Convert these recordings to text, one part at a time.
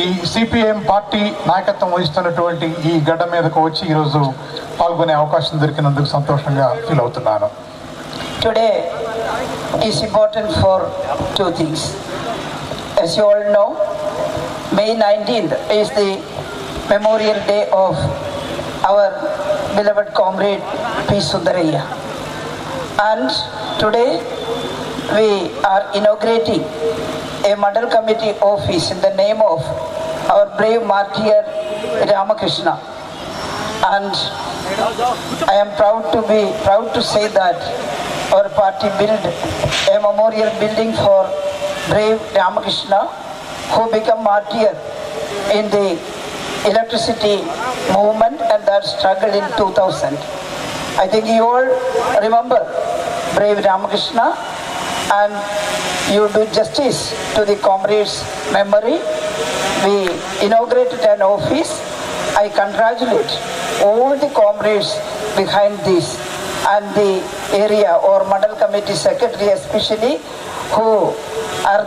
ఈ CPM party నాయకత్వం వహిస్తున్నటువంటి ఈ గడ్డ మీదకు వచ్చి ఈరోజు పాల్గొనే అవకాశం దొరికినందుకు సంతోషంగా ఫీల్ అవుతున్నాను. Today is important for two things. As you all know, May 19th is the Memorial Day of our beloved comrade P. Sundaraiah. And today we are inaugurating a Mandal Committee office in the name of our brave martyr Ramakrishna. And I am proud to say that our party built a memorial building for brave Ramakrishna who became martyr in the electricity movement and that struggle in 2000. I think you all remember brave Ramakrishna and you do justice to the comrade's memory. We inaugurated an office. I congratulate all the comrades behind this and the area or Mandal Committee Secretary especially who are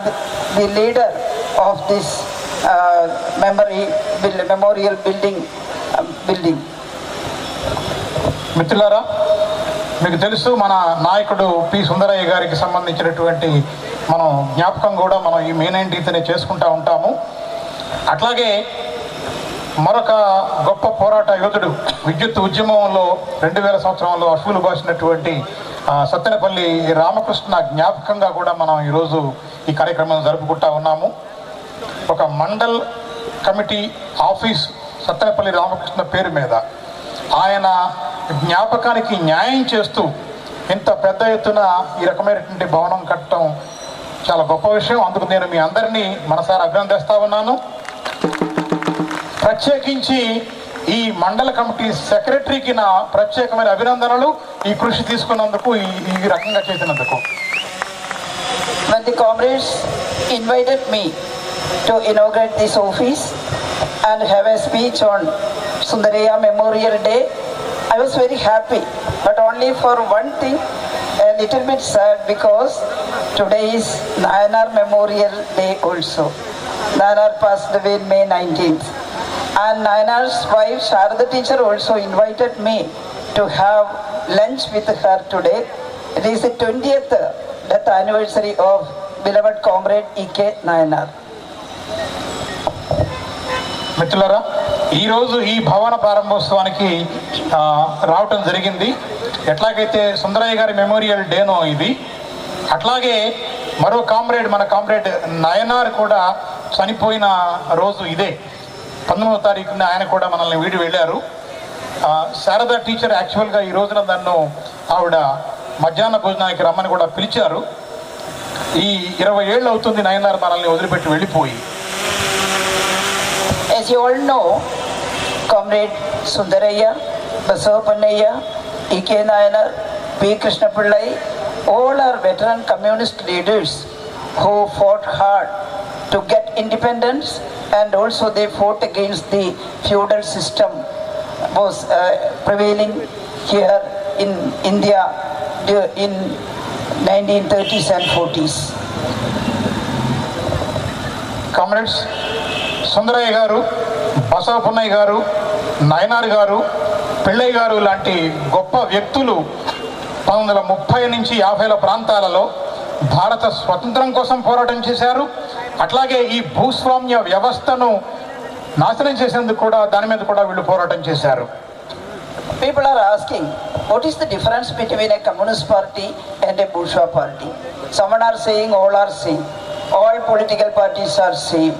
the leader of this memorial building. మిత్రులారా, మీకు తెలుసు మన నాయకుడు P Sundarayya గారికి సంబంధించినటువంటి మనం జ్ఞాపకం కూడా మనం ఈ మే 19th చేసుకుంటూ ఉంటాము. అట్లాగే మరొక గొప్ప పోరాట యోధుడు విద్యుత్ ఉద్యమంలో 2000 సంవత్సరంలో అశువులు బాసినటువంటి సత్తెనపల్లి రామకృష్ణ జ్ఞాపకంగా కూడా మనం ఈరోజు ఈ కార్యక్రమం జరుపుకుంటా ఉన్నాము. ఒక మండల్ కమిటీ ఆఫీస్ సత్తెనపల్లి రామకృష్ణ పేరు మీద ఆయన జ్ఞాపకానికి న్యాయం చేస్తూ ఇంత పెద్ద ఎత్తున ఈ రకమైనటువంటి భవనం కట్టడం చాలా గొప్ప విషయం. అందుకు నేను మీ అందరినీ మనసారా అభినందిస్తా ఉన్నాను. ప్రత్యేకించి ఈ మండల కమిటీ సెక్రటరీకి నా ప్రత్యేకమైన అభినందనలు, ఈ కృషి తీసుకున్నందుకు, ఈ రకంగా చేసినందుకు. When the comrades invited me to inaugurate this office and have a speech on Sundaraiah Memorial Day, I was very happy, but only for one thing, a little bit sad, because today is Nayanar Memorial Day also. Nayanar passed away on May 19th. And Nayanar's wife, Sharada teacher, also invited me to have lunch with her today. It is the 20th death anniversary of beloved comrade E.K. Nayanar. మిత్రులారా, ఈరోజు ఈ భవన ప్రారంభోత్సవానికి రావటం జరిగింది. ఎట్లాగైతే సుందరయ్య గారి memorial డేనో ఇది, అట్లాగే మరో కామ్రేడ్, మన కామ్రేడ్ నయనార్ కూడా చనిపోయిన రోజు ఇదే. 19వ తారీఖున ఆయన కూడా మనల్ని వీడి వెళ్ళారు. శారదా టీచర్ యాక్చువల్గా ఈ రోజున నన్ను ఆవిడ మధ్యాహ్న భోజనానికి రమ్మని కూడా పిలిచారు. ఈ 20 ఏళ్ళు అవుతుంది నయనార్ మనల్ని వదిలిపెట్టి వెళ్ళిపోయి. As you all know, Comrade Sundaraiah, Basavapannaiah, E.K. Nayanar, P. Krishna Pillai, all are veteran communist leaders who fought hard to get independence, and also they fought against the feudal system was prevailing here in India in 1930s and 40s. Comrades, Sundarayya గారు, బసవపున్నయ్య గారు, నయనార్ గారు, పిళ్ళయ్య గారు లాంటి గొప్ప వ్యక్తులు 1930 నుంచి 50ల ప్రాంతాలలో భారత స్వతంత్రం కోసం పోరాటం చేశారు. అట్లాగే ఈ భూస్వామ్య వ్యవస్థను నాశనం చేసేందుకు కూడా దాని మీద కూడా వీళ్ళు పోరాటం చేశారు. People are asking, what is the difference between a communist party and a bourgeois party? Someone are saying all are same. All political parties are same.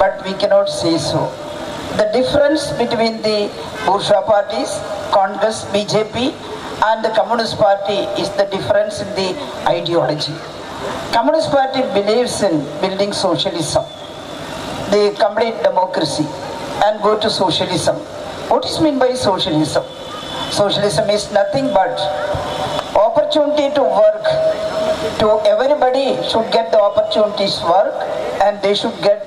But we cannot say so. The difference between the bourgeois parties, Congress, BJP, and the Communist Party is the difference in the ideology. Communist Party believes in building socialism, the complete democracy, and go to socialism. What is meant by socialism? Socialism is nothing but opportunity to work. To everybody should get the opportunities work, and they should get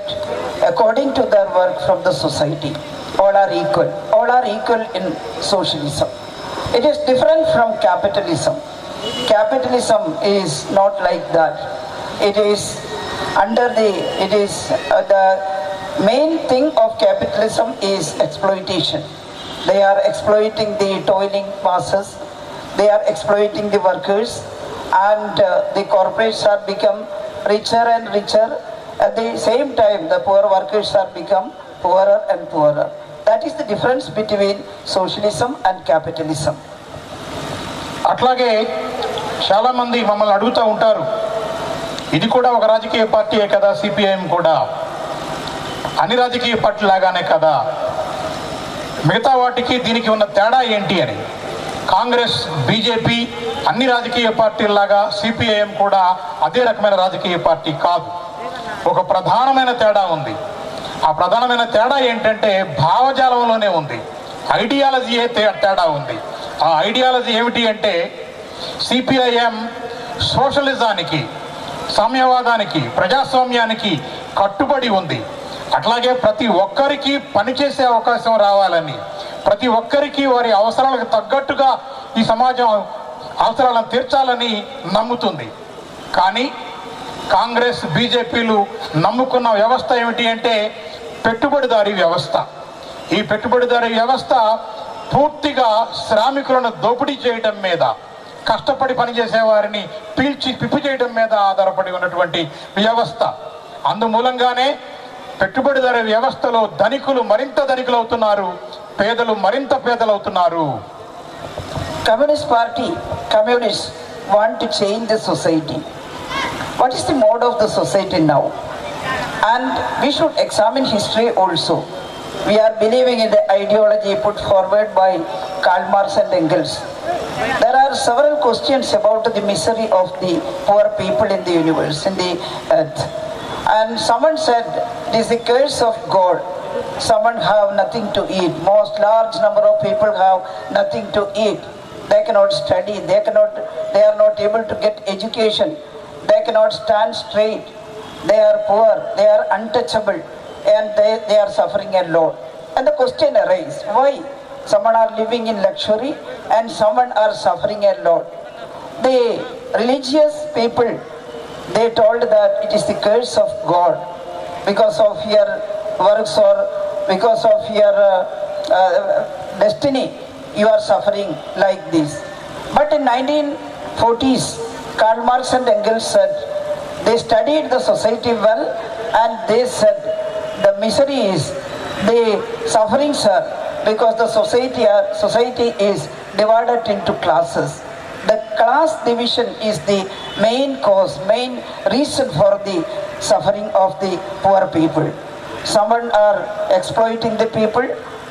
according to their work from the society. All are equal. All are equal in socialism. It is different from capitalism. Capitalism is not like that. It is the main thing of capitalism is exploitation. They are exploiting the toiling masses, they are exploiting the workers, and the corporates are become richer and richer. At the same time, the poor workers are become poorer and poorer. That is the difference between socialism and capitalism. అట్లాగే చాలామంది మమ్మల్ని అడుగుతూ ఉంటారు, ఇది కూడా ఒక రాజకీయ పార్టీయే కదా, సిపిఐఎం కూడా అన్ని రాజకీయ పార్టీ లాగానే కదా, మిగతా వాటికి దీనికి ఉన్న తేడా ఏంటి అని. కాంగ్రెస్, బీజేపీ అన్ని రాజకీయ పార్టీల్లాగా సిపిఐఎం కూడా అదే రకమైన రాజకీయ పార్టీ కాదు. ఒక ప్రధానమైన తేడా ఉంది. ఆ ప్రధానమైన తేడా ఏంటంటే భావజాలంలోనే ఉంది, ఐడియాలజీయే తేడా ఉంది. ఆ ఐడియాలజీ ఏమిటి అంటే సిపిఐఎం సోషలిజానికి, సామ్యవాదానికి, ప్రజాస్వామ్యానికి కట్టుబడి ఉంది. అట్లాగే ప్రతి ఒక్కరికి పనిచేసే అవకాశం రావాలని, ప్రతి ఒక్కరికి వారి అవసరాలకు తగ్గట్టుగా ఈ సమాజం అవసరాలను తీర్చాలని నమ్ముతుంది. కానీ కాంగ్రెస్, బీజేపీలు నమ్ముకున్న వ్యవస్థ ఏమిటి అంటే పెట్టుబడిదారీ వ్యవస్థ. ఈ పెట్టుబడిదారీ వ్యవస్థ పూర్తిగా శ్రామికులను దోపిడీ చేయడం మీద, కష్టపడి పనిచేసే వారిని పిప్పి చేయడం మీద ఆధారపడి ఉన్నటువంటి వ్యవస్థ. అందుమూలంగానే పెట్టుబడిదారీ వ్యవస్థలో ధనికులు మరింత ధనికులు అవుతున్నారు, పేదలు మరింత పేదలవుతున్నారు. Communist Party, communists want to change the society. What is the mode of the society now? And we should examine history also. We are believing in the ideology put forward by Karl Marx and Engels. There are several questions about the misery of the poor people in the universe, in the earth. And someone said, it is the curse of God. Someone have nothing to eat. Most large number of people have nothing to eat. They cannot study. They are not able to get education. They cannot stand straight. They are poor. They are untouchable, and they are suffering a lot. And the question arises: why? Someone are living in luxury, and someone are suffering a lot. The religious people, they told that it is the curse of God because of your works or because of your destiny. You are suffering like this. But in 1940s, Karl Marx and Engels said, they studied the society well, and they said the misery is, the sufferings are because the society is divided into classes. The class division is the main cause, main reason for the suffering of the poor people. Someone are exploiting the people,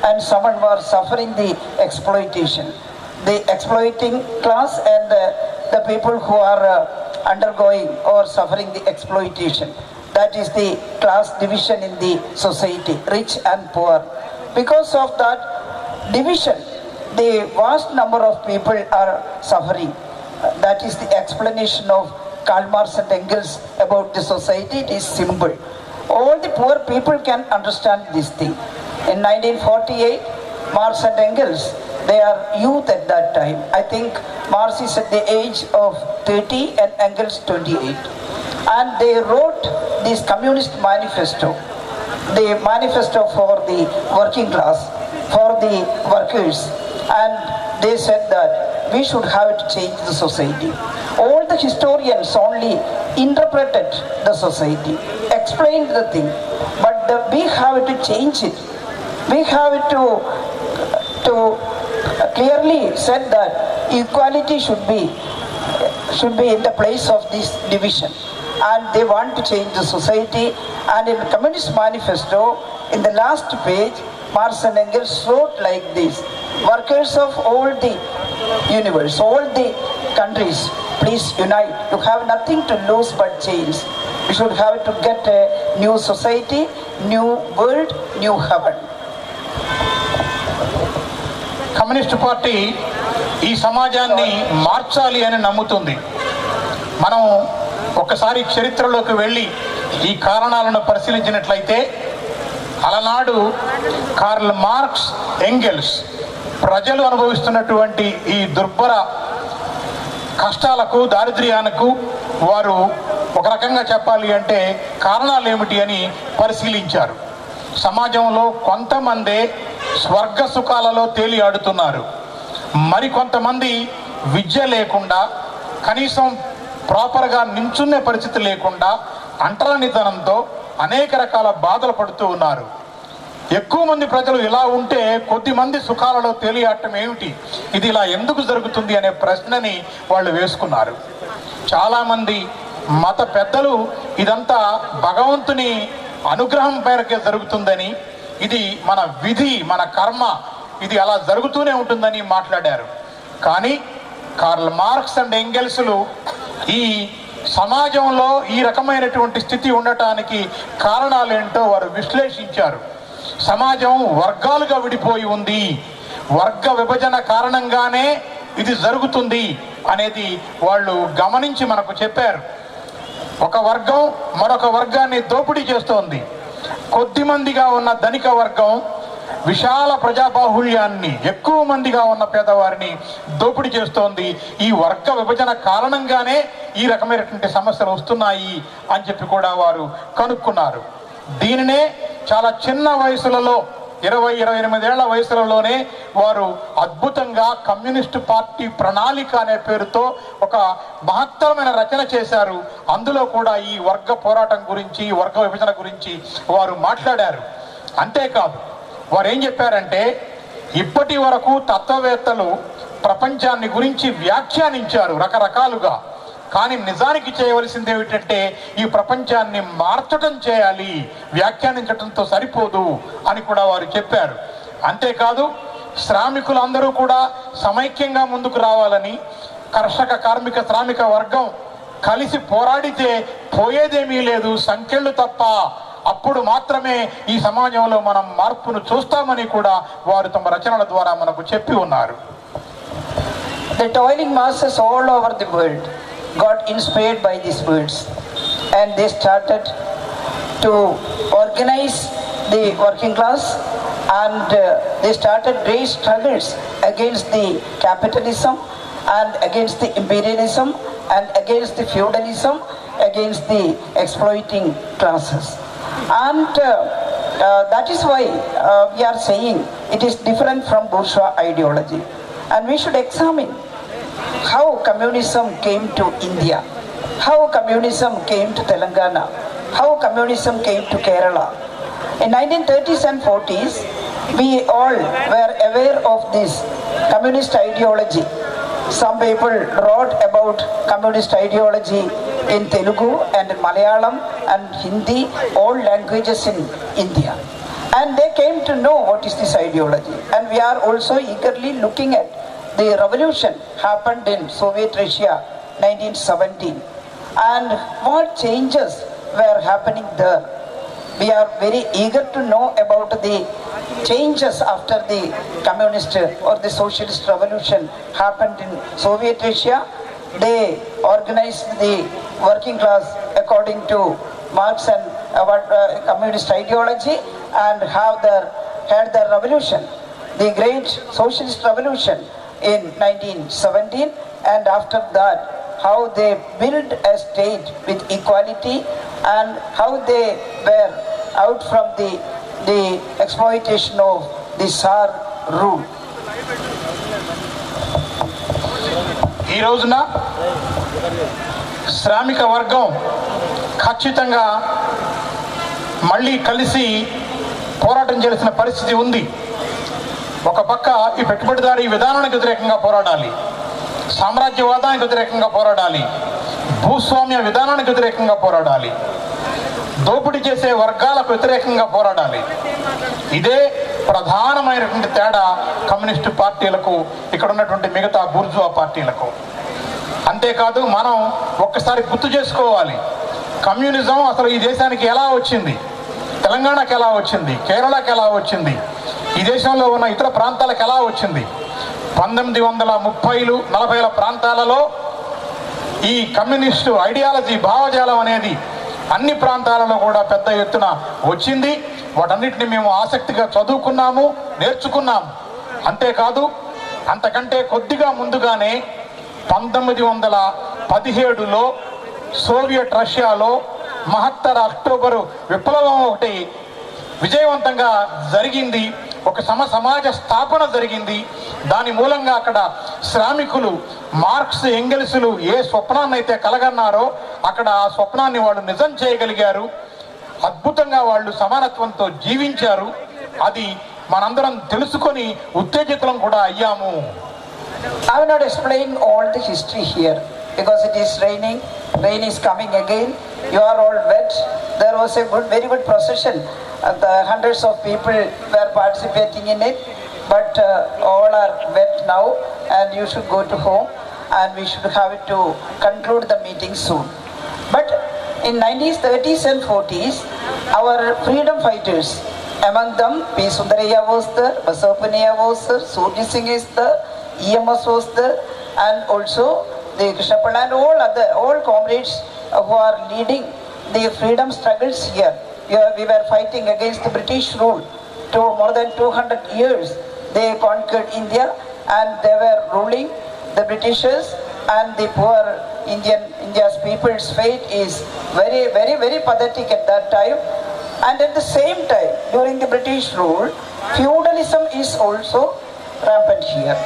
and someone are suffering the exploitation. The exploiting class and the people who are undergoing or suffering the exploitation. That is the class division in the society, rich and poor. Because of that division, the vast number of people are suffering. That is the explanation of Karl Marx and Engels about the society. It is simple. All the poor people can understand this thing. In 1948, Marx and Engels, they are youth at that time. I think Marx is at the age of 30 and Engels 28. And they wrote this communist manifesto, the manifesto for the working class, for the workers. And they said that we should have to change the society. All the historians only interpreted the society, explained the thing, but we have to change it. We have to clearly said that equality should be in the place of this division, and they want to change the society. And in Communist Manifesto, in the last page, Marx and Engels wrote like this: workers of all the universe, all the countries, please unite. You have nothing to lose but change. We should have to get a new society, new world, new heaven. Communist party ఈ సమాజాన్ని మార్చాలి అని నమ్ముతుంది. మనం ఒకసారి చరిత్రలోకి వెళ్ళి ఈ కారణాలను పరిశీలించినట్లయితే, అలనాడు కార్ల్ మార్క్స్, ఎంగెల్స్ ప్రజలు అనుభవిస్తున్నటువంటి ఈ దుర్భర కష్టాలకు, దారిద్ర్యానికి వారు ఒక రకంగా చెప్పాలి అంటే కారణాలు ఏమిటి అని పరిశీలించారు. సమాజంలో కొంతమందే స్వర్గ సుఖాలలో తేలి ఆడుతున్నారు. మరికొంతమంది విద్య లేకుండా, కనీసం ప్రాపర్గా నించునే పరిస్థితి లేకుండా అంటరానితనంతో అనేక రకాల బాధలు పడుతూ ఉన్నారు. ఎక్కువ మంది ప్రజలు ఇలా ఉంటే కొద్ది మంది సుఖాలలో తేలియాటం ఏమిటి, ఇది ఇలా ఎందుకు జరుగుతుంది అనే ప్రశ్నని వాళ్ళు వేసుకున్నారు. చాలామంది మత పెద్దలు ఇదంతా భగవంతుని అనుగ్రహం పేరుకే జరుగుతుందని, ఇది మన విధి, మన కర్మ, ఇది అలా జరుగుతూనే ఉంటుందని మాట్లాడారు. కానీ కార్ల్ మార్క్స్ అండ్ ఎంగెల్స్లు ఈ సమాజంలో ఈ రకమైనటువంటి స్థితి ఉండటానికి కారణాలేంటో వారు విశ్లేషించారు. సమాజం వర్గాలుగా విడిపోయి ఉంది, వర్గ విభజన కారణంగానే ఇది జరుగుతుంది అనేది వాళ్ళు గమనించి మనకు చెప్పారు. ఒక వర్గం మరొక వర్గాన్ని దోపిడీ చేస్తోంది. కొద్ది మందిగా ఉన్న ధనిక వర్గం విశాల ప్రజాబాహుళ్యాన్ని, ఎక్కువ మందిగా ఉన్న పేదవారిని దోపిడీ చేస్తోంది. ఈ వర్గ విభజన కారణంగానే ఈ రకమైనటువంటి సమస్యలు వస్తున్నాయి అని చెప్పి కూడా వారు కనుక్కున్నారు. దీనినే చాలా చిన్న వయసులలో 20-28 ఏళ్ల వయసులలోనే వారు అద్భుతంగా కమ్యూనిస్టు పార్టీ ప్రణాళిక అనే పేరుతో ఒక మహత్తరమైన రచన చేశారు. అందులో కూడా ఈ వర్గ పోరాటం గురించి, వర్గ విభజన గురించి వారు మాట్లాడారు. అంతేకాదు, వారు ఏం చెప్పారంటే, ఇప్పటి వరకు తత్వవేత్తలు ప్రపంచాన్ని గురించి వ్యాఖ్యానించారు రకరకాలుగా, కానీ నిజానికి చేయవలసింది ఏమిటంటే ఈ ప్రపంచాన్ని మార్చడం చేయాలి, వ్యాఖ్యానించడంతో సరిపోదు అని కూడా వారు చెప్పారు. అంతేకాదు, శ్రామికులందరూ కూడా సమైక్యంగా ముందుకు రావాలని, కర్షక, కార్మిక, శ్రామిక వర్గం కలిసి పోరాడితే పోయేదేమీ లేదు, సంఖ్యలు తప్ప, అప్పుడు మాత్రమే ఈ సమాజంలో మనం మార్పును చూస్తామని కూడా వారు తమ రచనల ద్వారా మనకు చెప్పి ఉన్నారు. The toiling masses all over the world got inspired by these words, and they started to organize the working class, and they started great struggles against the capitalism and against the imperialism and against the feudalism, against the exploiting classes. And that is why we are saying it is different from bourgeois ideology, and we should examine how communism came to India, how communism came to Telangana, how communism came to Kerala. In 1930s and 40s, we all were aware of this communist ideology. Some people wrote about communist ideology in Telugu and in Malayalam and Hindi, all languages in India. And they came to know what is this ideology. And we are also eagerly looking at the revolution happened in Soviet Russia 1917 and what changes were happening there. We are very eager to know about the changes after the communist or the socialist revolution happened in Soviet Russia. They organized the working class according to Marx and communist ideology and had their revolution, the great socialist revolution in 1917, and after that how they built a state with equality and how they were out from the exploitation of the Tsar rule. ఈ రోజున శ్రామిక వర్గం ఖచ్చితంగా మళ్ళీ కలిసి పోరాటం చేయాల్సిన పరిస్థితి ఉంది. ఒక పక్క ఈ పెట్టుబడిదారీ విధానానికి వ్యతిరేకంగా పోరాడాలి, సామ్రాజ్యవాదానికి వ్యతిరేకంగా పోరాడాలి, భూస్వామ్య విధానానికి వ్యతిరేకంగా పోరాడాలి, దోపిడీ చేసే వర్గాలకు వ్యతిరేకంగా పోరాడాలి. ఇదే ప్రధానమైనటువంటి తేడా కమ్యూనిస్టు పార్టీలకు, ఇక్కడ ఉన్నటువంటి మిగతా బూర్జువా పార్టీలకు. అంతేకాదు, మనం ఒక్కసారి గుర్తు చేసుకోవాలి, కమ్యూనిజం అసలు ఈ దేశానికి ఎలా వచ్చింది, తెలంగాణకి ఎలా వచ్చింది, కేరళకి ఎలా వచ్చింది, ఈ దేశంలో ఉన్న ఇతర ప్రాంతాలకు ఎలా వచ్చింది. 1930లు 40ల ప్రాంతాలలో ఈ కమ్యూనిస్టు ఐడియాలజీ, భావజాలం అనేది అన్ని ప్రాంతాలలో కూడా పెద్ద ఎత్తున వచ్చింది. వాటన్నిటిని మేము ఆసక్తిగా చదువుకున్నాము, నేర్చుకున్నాము. అంతేకాదు, అంతకంటే కొద్దిగా ముందుగానే 1917లో సోవియట్ రష్యాలో మహత్తర అక్టోబరు విప్లవం ఒకటి విజయవంతంగా జరిగింది. ఒక సమాజ స్థాపన జరిగింది. దాని మూలంగా అక్కడ శ్రామికులు మార్క్స్ ఎంగెల్స్లు ఏ స్వప్నాన్ని అయితే కలగన్నారో అక్కడ ఆ స్వప్నాన్ని వాళ్ళు నిజం చేయగలిగారు. అద్భుతంగా వాళ్ళు సమానత్వంతో జీవించారు. అది మనందరం తెలుసుకొని ఉత్తేజితులం కూడా అయ్యాము. I will not explain all the history here because it is raining. Rain is coming again. You are all wet. There was a very good procession. The hundreds of people were participating in it, but all are wet now, and you should go to home, and we should have it to conclude the meeting soon. But in 1930s and 40s, our freedom fighters, among them P. Sundaraiah was there, Basavappunnaiah was there, Surjit Singh is there, EMS was there, and also the Krishnapalla and all comrades who are leading the freedom struggles here. We were fighting against the British rule. To more than 200 years they conquered India and they were ruling the Britishers, and the poor India's people's fate is very, very, very pathetic at that time. And at the same time, during the British rule, feudalism is also rampant here.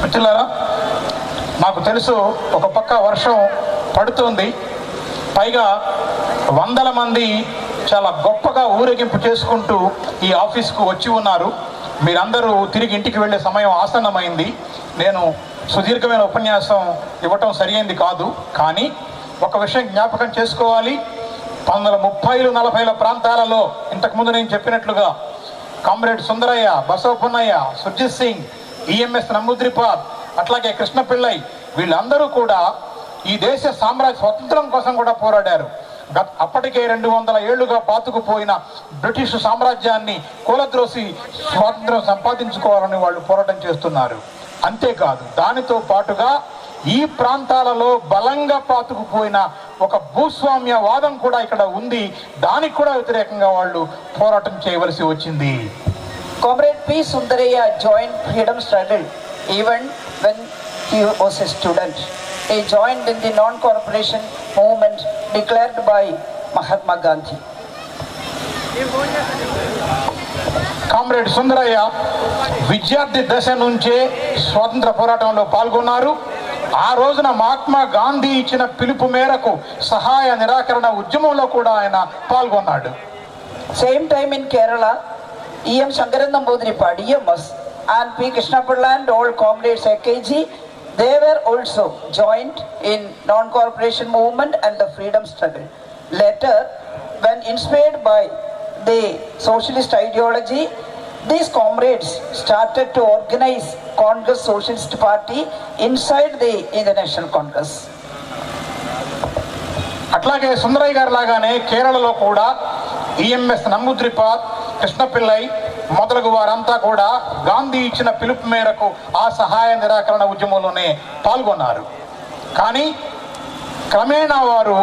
మిత్రులారా, నాకు తెలుసు ఒక పక్క వర్షం పడుతుంది, పైగా వందల మంది చాలా గొప్పగా ఊరేగింపు చేసుకుంటూ ఈ ఆఫీస్కు వచ్చి ఉన్నారు. మీరందరూ తిరిగి ఇంటికి వెళ్ళే సమయం ఆసన్నమైంది. నేను సుదీర్ఘమైన ఉపన్యాసం ఇవ్వటం సరియైంది కాదు, కానీ ఒక విషయం జ్ఞాపకం చేసుకోవాలి. 1930, 40ల ప్రాంతాలలో ఇంతకుముందు నేను చెప్పినట్లుగా కామ్రేడ్ సుందరయ్య, బసవపున్నయ్య, సుర్జిత్ సింగ్, ఈఎంఎస్ నమూద్రిపాద్, అట్లాగే కృష్ణపిల్లై, వీళ్ళందరూ కూడా ఈ దేశ సామ్రాజ్య స్వతంత్రం కోసం కూడా పోరాడారు. అప్పటికే 200 ఏళ్లుగా పాతుకుపోయిన బ్రిటిష్ సామ్రాజ్యాన్ని కూలద్రోసి స్వాతంత్రం సంపాదించుకోవాలని వాళ్ళు పోరాటం చేస్తున్నారు. అంతేకాదు, దానితో పాటుగా ఈ ప్రాంతాలలో బలంగా పాతుకుపోయిన ఒక భూస్వామ్య వాదం కూడా ఇక్కడ ఉంది. దానికి కూడా వ్యతిరేకంగా వాళ్ళు పోరాటం చేయవలసి వచ్చింది. Comrade P. Sundaraiah joined freedom struggle even when he was a student. He joined in the non-corporation movement declared by Mahatma Gandhi. Comrade Sundarayya విద్యార్థి దశ నుంచే స్వాతంత్ర పోరాటంలో పాల్గొన్నారు. ఆ రోజున మహాత్మా గాంధీ ఇచ్చిన పిలుపు మేరకు సహాయ నిరాకరణ ఉద్యమంలో కూడా ఆయన పాల్గొన్నాడు. Same time in Kerala, E.M. Shankaran Namboodiripad, EMS, and P. Krishnapalla and all comrades AKG, they were also joined in non-corporation movement and the freedom struggle. Later, when inspired by the socialist ideology, these comrades started to organize Congress Socialist Party inside the International Congress. అట్లాగే సుందరయ్య గారి లాగానే కేరళలో కూడా EMS నమూద్రిపాద్, కృష్ణపిల్లై మొదలగు వారంతా కూడా గాంధీ ఇచ్చిన పిలుపు మేరకు ఆ సహాయ నిరాకరణ ఉద్యమంలోనే పాల్గొన్నారు. కానీ క్రమేణా వారు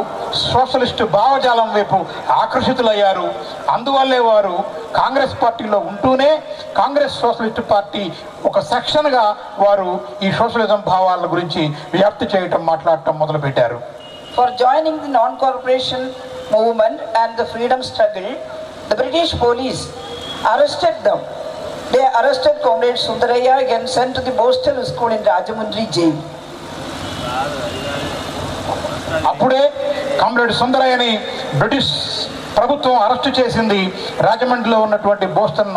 సోషలిస్టు భావజాలం వైపు ఆకర్షితులయ్యారు. అందువల్లే వారు కాంగ్రెస్ పార్టీలో ఉంటూనే కాంగ్రెస్ సోషలిస్టు పార్టీ ఒక సెక్షన్గా వారు ఈ సోషలిజం భావాల గురించి వ్యాప్తి చేయటం, మాట్లాడటం మొదలుపెట్టారు. For joining the non-corporation movement and the freedom struggle, the British police arrested them. They arrested Comrade Sundaraiah and sent to the Boston School in Rajamundry jail. అప్పుడే కామ్రేడ్ సుందరయ్యని బ్రిటిష్ ప్రభుత్వం అరెస్టు చేసింది. రాజమండ్రిలో ఉన్నటువంటి బోస్టన్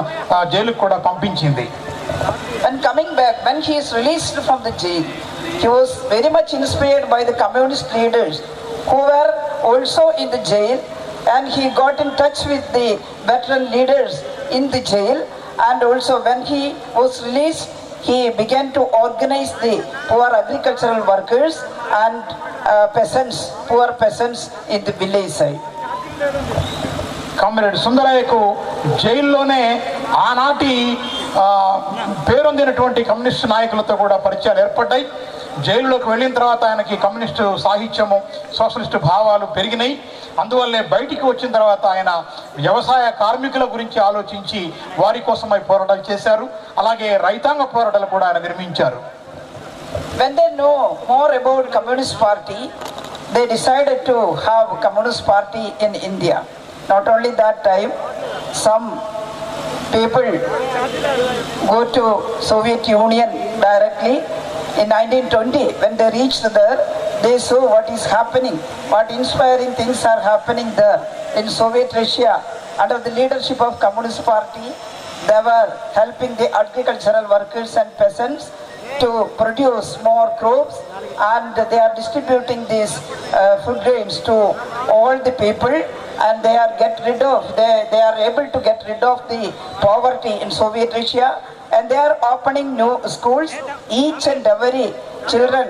జైలుకు కూడా పంపించింది. When coming back, when he is released from the jail, he was very much inspired by the communist leaders who were also in the jail, and he got in touch with the veteran leaders in the jail, and also when he was released, he began to organize the poor agricultural workers and peasants, poor peasants in the village side. Comrade సుందరయ్యకు జైల్లోనే ఆనాటి పేరొందినటువంటి communist నాయకులతో కూడా పరిచయాలు ఏర్పడ్డాయి. జైలులోకి వెళ్ళిన తర్వాత ఆయనకి కమ్యూనిస్టు సాహిత్యము, సోషలిస్టు భావాలు పెరిగినాయి. అందువల్లే బయటికి వచ్చిన తర్వాత ఆయన వ్యవసాయ కార్మికుల గురించి ఆలోచించి వారి కోసమై పోరాటాలు చేశారు. అలాగే రైతాంగ పోరాటాలు కూడా ఆయన నిర్మించారు. When they know more about Communist Party, they decided to have Communist Party in India. Not only that time, some people go to Soviet Union directly. In 1920, when they reached there, they saw what is happening, what inspiring things are happening there in Soviet Russia. Under the leadership of Communist Party, they were helping the agricultural workers and peasants to produce more crops, and they are distributing these food grains to all the people, and they are able to get rid of the poverty in Soviet Russia, and they are opening new schools. Each and every children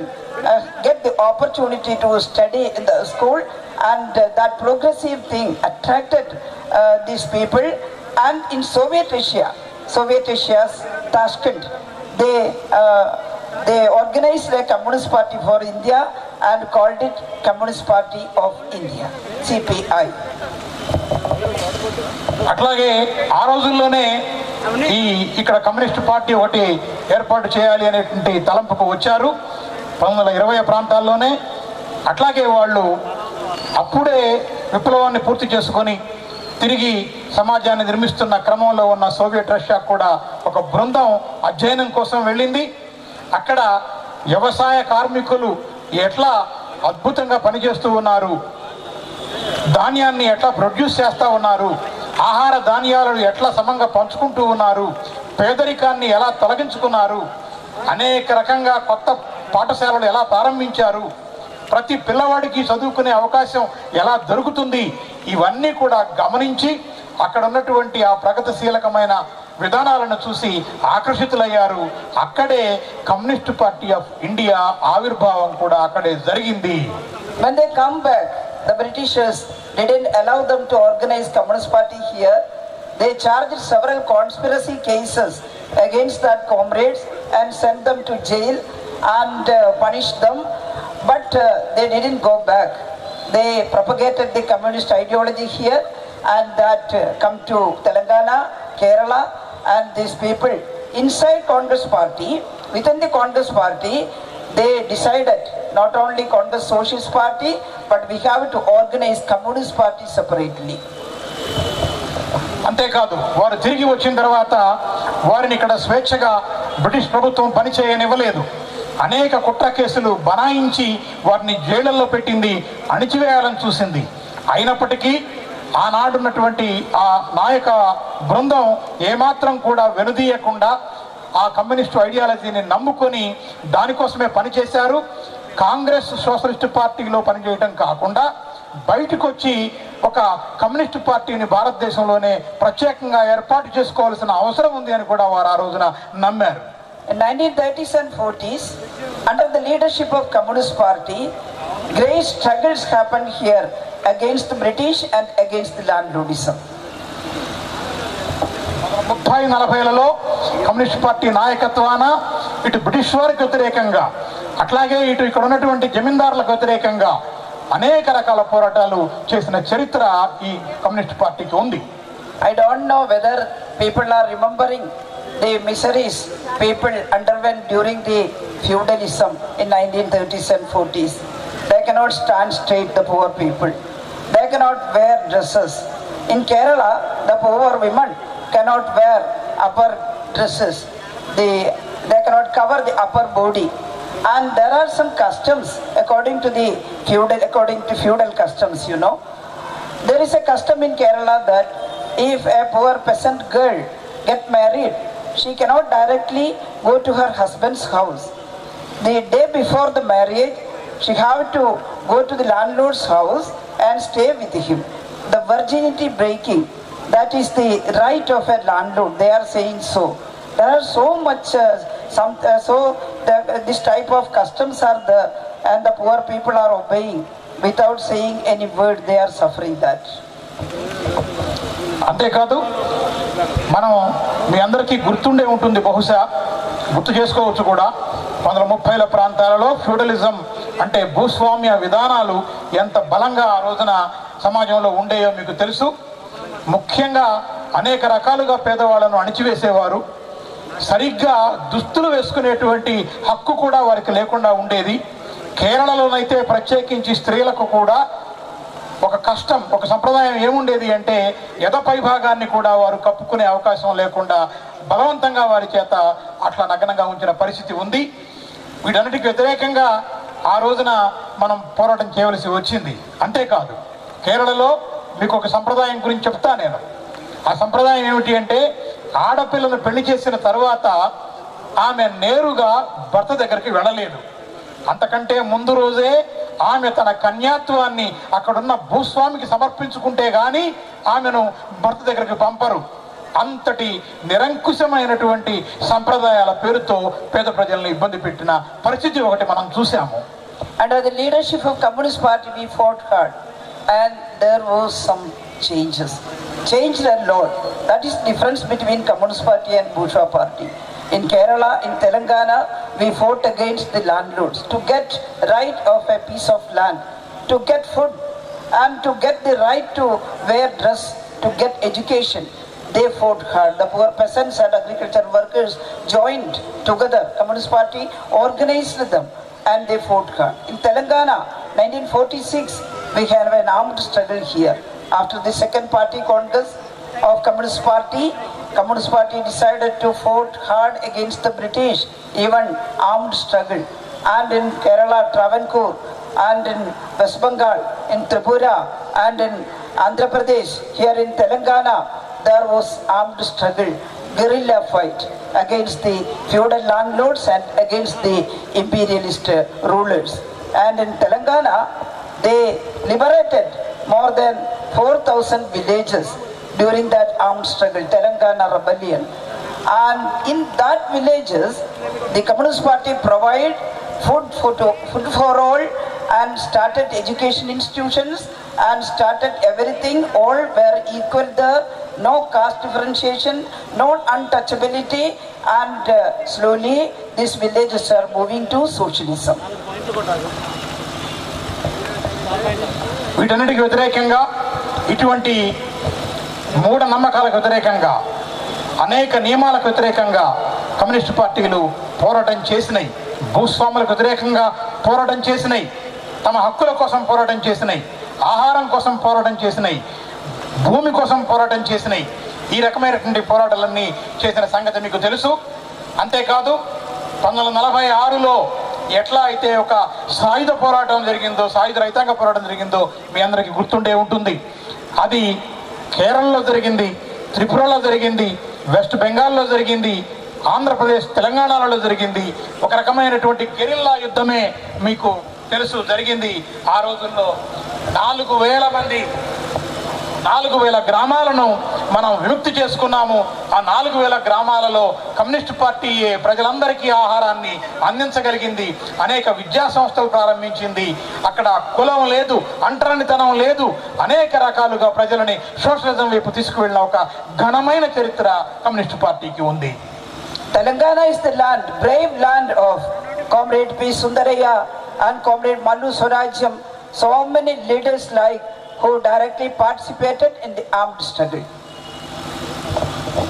get the opportunity to study in the school, and that progressive thing attracted these people. And in Soviet Russia's Tashkent, they organized a Communist Party for India and called it Communist Party of India, CPI. అట్లాగే ఆ రోజుల్లోనే ఇక్కడ communist party ఒకటి ఏర్పాటు చేయాలి అనేటువంటి తలంపుకు వచ్చారు 1920 ప్రాంతాల్లోనే. అట్లాగే వాళ్ళు అప్పుడే విప్లవాన్ని పూర్తి చేసుకొని తిరిగి సమాజాన్ని నిర్మిస్తున్న క్రమంలో ఉన్న సోవియట్ రష్యా కూడా ఒక బృందం అధ్యయనం కోసం వెళ్ళింది. అక్కడ వ్యవసాయ కార్మికులు ఎట్లా అద్భుతంగా పనిచేస్తూ ఉన్నారు, ధాన్యాన్ని ఎట్లా ప్రొడ్యూస్ చేస్తూ ఉన్నారు, ఆహార ధాన్యాలను ఎట్లా సమంగా పంచుకుంటూ ఉన్నారు, పేదరికాన్ని ఎలా తొలగించుకున్నారు, అనేక రకంగా కొత్త పాఠశాలలు ఎలా ప్రారంభించారు, ప్రతి పిల్లవాడికి చదువుకునే అవకాశం ఎలా దొరుకుతుంది, ఇవన్నీ కూడా గమనించి అక్కడ ఉన్నటువంటి ఆ ప్రగతిశీలకమైన విధానాలను చూసి ఆకర్షితులయ్యారు. అక్కడే కమ్యూనిస్ట్ పార్టీ ఆఫ్ ఇండియా ఆవిర్భావం కూడా అక్కడే జరిగింది. When they come back, the Britishers didn't allow them to organize Communist Party here. They charged several conspiracy cases against that comrades and sent them to jail and punished them. But they didn't go back. They propagated the communist ideology here, and that come to Telangana, Kerala, and these people inside Congress Party, within the Congress Party, they decided not only Congress Socialist Party, but we have to organize Communist Party separately. అంతేకాదు వారు తిరిగి వచ్చిన తర్వాత వారిని ఇక్కడ స్వేచ్ఛగా British ప్రభుత్వం పనిచేయనివ్వలేదు. అనేక కుట్ర కేసులు బనాయించి వారిని జైళ్లలో పెట్టింది, అణిచివేయాలని చూసింది. అయినప్పటికీ ఆనాడున్నటువంటి ఆ నాయక బృందం ఏమాత్రం కూడా వెనుదీయకుండా ఆ కమ్యూనిస్టు ఐడియాలజీని నమ్ముకొని దానికోసమే పనిచేశారు. కాంగ్రెస్ సోషలిస్టు పార్టీలో పనిచేయడం కాకుండా బయటకు వచ్చి ఒక కమ్యూనిస్టు పార్టీని భారతదేశంలోనే ప్రత్యేకంగా ఏర్పాటు చేసుకోవాల్సిన అవసరం ఉంది అని కూడా వారు ఆ రోజున నమ్మారు. In 1930s and 40s, under the leadership of Communist Party, great struggles happened here against the British and against the landlordism. 30-40లలో కమ్యూనిస్ట్ పార్టీ నాయకత్వాన ఇటు బ్రిటిష్ వారికి వ్యతిరేకంగా, అట్లాగే ఇటు ఇక్కడ ఉన్నటువంటి జమీందారులకు వ్యతిరేకంగా అనేక రకాల పోరాటాలు చేసిన చరిత్ర ఈ కమ్యూనిస్ట్ పార్టీకి ఉంది. I don't know whether people are remembering the miseries people underwent during the feudalism in 1930s and 40s. They cannot stand straight, the poor people. They cannot wear dresses. In Kerala, the poor women cannot wear upper dresses. They cannot cover the upper body. And there are some customs according to feudal customs, you know. There is a custom in Kerala that if a poor peasant girl get married, she cannot directly go to her husband's house. The day before the marriage, she have to go to the landlord's house and stay with him. The virginity breaking, that is the right of a landlord, they are saying so. There are so much, this type of customs are there, and the poor people are obeying without saying any word, they are suffering that. అంతేకాదు మనం మీ అందరికీ గుర్తుండే ఉంటుంది, బహుశా గుర్తు చేసుకోవచ్చు కూడా, 1930ల ప్రాంతాలలో ఫ్యూడలిజం అంటే భూస్వామ్య విధానాలు ఎంత బలంగా ఆ రోజున సమాజంలో ఉండేయో మీకు తెలుసు. ముఖ్యంగా అనేక రకాలుగా పేదవాళ్లను అణిచివేసేవారు. సరిగ్గా దుస్తులు వేసుకునేటువంటి హక్కు కూడా వారికి లేకుండా ఉండేది. కేరళలోనైతే ప్రత్యేకించి స్త్రీలకు కూడా ఒక కష్టం, ఒక సంప్రదాయం ఏముండేది అంటే ఎదపై భాగాన్ని కూడా వారు కప్పుకునే అవకాశం లేకుండా బలవంతంగా వారి చేత అట్లా నగ్నంగా ఉంచిన పరిస్థితి ఉంది. వీటన్నిటికి వ్యతిరేకంగా ఆ రోజున మనం పోరాటం చేయవలసి వచ్చింది. అంతేకాదు, కేరళలో మీకు ఒక సంప్రదాయం గురించి చెప్తా నేను. ఆ సంప్రదాయం ఏమిటి అంటే, ఆడపిల్లను పెళ్లి చేసిన తర్వాత ఆమె నేరుగా భర్త దగ్గరికి వెళ్ళలేదు. అంతకంటే ముందు రోజే ఆమె తన కన్యాత్వాన్ని అక్కడున్న భూస్వామికి సమర్పించుకుంటే గాని ఆమెను భర్త దగ్గరికి పంపరు. అంతటి నిరంకుశమైనటువంటి సంప్రదాయాల పేరుతో పేద ప్రజలను ఇబ్బంది పెట్టిన పరిస్థితి ఒకటి మనం చూసాము. Under the leadership of Communist Party, we fought hard, and there was some changes. Changed a lot. That is the difference between Communist Party and Bourgeois Party. In Kerala, in Telangana, we fought against the landlords to get right of a piece of land, to get food, and to get the right to wear dress, to get education. They fought hard. The poor peasants and agriculture workers joined together. Communist Party organized them, and they fought hard. In Telangana, 1946, we had an armed struggle here. After the second party congress of Communist Party decided to fight hard against the British, even armed struggle. And in Kerala, Travancore, and in West Bengal, in Tripura, and in Andhra Pradesh, here in Telangana, there was armed struggle, guerrilla fight against the feudal landlords and against the imperialist rulers. And in Telangana, they liberated more than 4,000 villages during that armed struggle, Telangana rebellion. And in that villages, the Communist Party provided food for all, and started education institutions, and started everything. All were equal there, no caste differentiation, no untouchability, and slowly these villages are moving to socialism. వీటన్నిటికి వ్యతిరేకంగా, ఇటువంటి మూఢ నమ్మకాలకు వ్యతిరేకంగా, అనేక నియమాలకు వ్యతిరేకంగా communist పార్టీలు పోరాటం చేసినాయి. భూస్వాములకు వ్యతిరేకంగా పోరాటం చేసినాయి, తమ హక్కుల కోసం పోరాటం చేసినాయి, ఆహారం కోసం పోరాటం చేసినాయి, భూమి కోసం పోరాటం చేసినాయి. ఈ రకమైనటువంటి పోరాటాలన్నీ చేసిన సంగతి మీకు తెలుసు. అంతేకాదు, 1946లో ఎట్లా అయితే ఒక సాయుధ పోరాటం జరిగిందో, సాయుధ రైతాంగ పోరాటం జరిగిందో మీ అందరికీ గుర్తుండే ఉంటుంది. అది కేరళలో జరిగింది, త్రిపురలో జరిగింది, వెస్ట్ బెంగాల్లో జరిగింది, ఆంధ్రప్రదేశ్ తెలంగాణలో జరిగింది. ఒక రకమైనటువంటి గెరిల్లా యుద్ధమే మీకు తెలుసు జరిగింది. ఆ రోజుల్లో 4,000 గ్రామాలను మనం విముక్తి చేసుకున్నాము. ఆ 4,000 గ్రామాలలో కమ్యూనిస్టు పార్టీ ప్రజలందరికీ ఆహారాన్ని అందించగలిగింది. అనేక విద్యా సంస్థలు ప్రారంభించింది. అక్కడ కులం లేదు, అంటరానితనం లేదు. అనేక రకాలుగా ప్రజలని సోషలిజం వైపు తీసుకువెళ్ళిన ఒక ఘనమైన చరిత్ర కమ్యూనిస్టు పార్టీకి ఉంది. Telangana is the land, brave land of Comrade P. Sundaraya and Comrade Mallu Swarajyam. So many leaders like who directly participated in the armed struggle.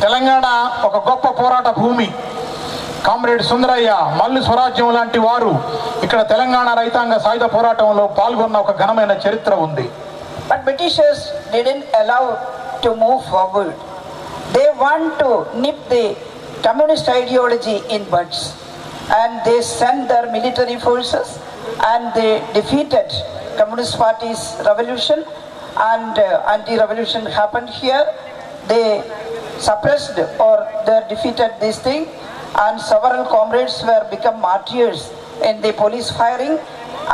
Telangana ఒక గొప్ప పోరాట భూమి. కామ్రేడ్ సుందరయ్య, మల్లు స్వరాజ్యం లాంటి వారు ఇక్కడ తెలంగాణ రైతాంగ సాయుధ పోరాటంలో పాల్గొన్న ఒక ఘనమైన చరిత్ర ఉంది. But Britishers didn't allow to move forward. They want to nip the communist ideology in buds, and they sent their military forces, and they defeated Communist Party's revolution, and anti-revolution happened here. They suppressed or they defeated this thing, and several comrades were become martyrs in the police firing,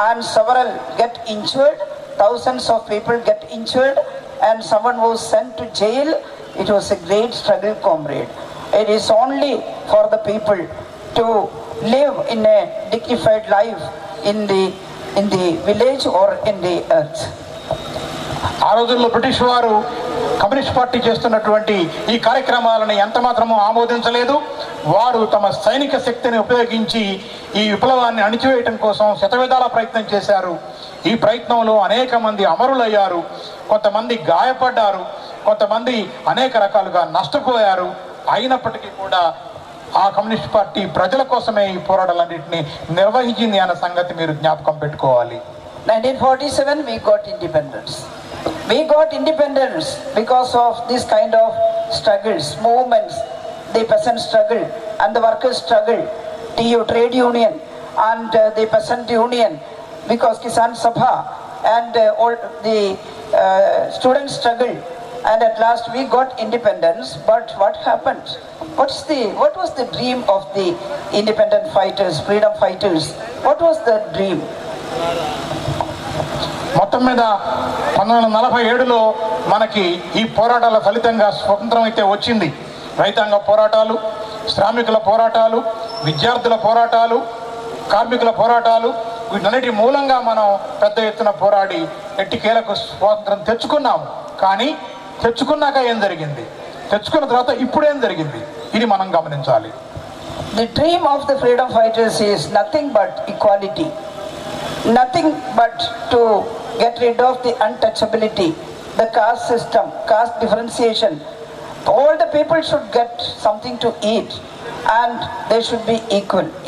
and several get injured. Thousands of people get injured, and someone was sent to jail. It was a great struggle, comrade. It is only for the people to live in a dignified life in the village or in the earth. ఆ రోజుల్లో British వారు communist party చేస్తున్నటువంటి ఈ కార్యక్రమాలను ఎంత మాత్రమూ ఆమోదించలేదు. వారు తమ సైనిక శక్తిని ఉపయోగించి ఈ విప్లవాన్ని అణిచివేయటం కోసం శతవిధాల ప్రయత్నం చేశారు. ఈ ప్రయత్నంలో అనేక మంది అమరులయ్యారు, కొంతమంది గాయపడ్డారు, కొంతమంది అనేక రకాలుగా నష్టపోయారు. అయినప్పటికీ కూడా ఆ కమ్యూనిస్ట్ పార్టీ ప్రజల కోసమే ఈ పోరాటాలన్నింటినీ నిర్వహించింది అన్న సంగతి మీరు జ్ఞాపకం పెట్టుకోవాలి. 1947 we got independence. We got independence because of this kind of struggles, movements, the peasant struggle and the workers struggle, TU trade union and the peasant union, because Kisan Sabha and all the student struggle, and at last we got independence. But what happened? What was the dream of the independent fighters, freedom fighters? What was the dream? మొత్తం మీద 1947లో మనకి ఈ పోరాటాల ఫలితంగా స్వతంత్రం అయితే వచ్చింది. రైతాంగ పోరాటాలు, శ్రామికుల పోరాటాలు, విద్యార్థుల పోరాటాలు, కార్మికుల పోరాటాలు, వీటన్నిటి మూలంగా మనం పెద్ద ఎత్తున పోరాడి ఎట్టికేలకు స్వాతంత్రం తెచ్చుకున్నాము. కానీ తెచ్చుకున్నాక ఏం జరిగింది, తెచ్చుకున్న తర్వాత ఇప్పుడేం జరిగింది, ఇది మనం గమనించాలి. The dream of the freedom fighters is nothing but equality, nothing but to get rid of the untouchability, the caste system, caste differentiation. All the people should get something to eat and they should be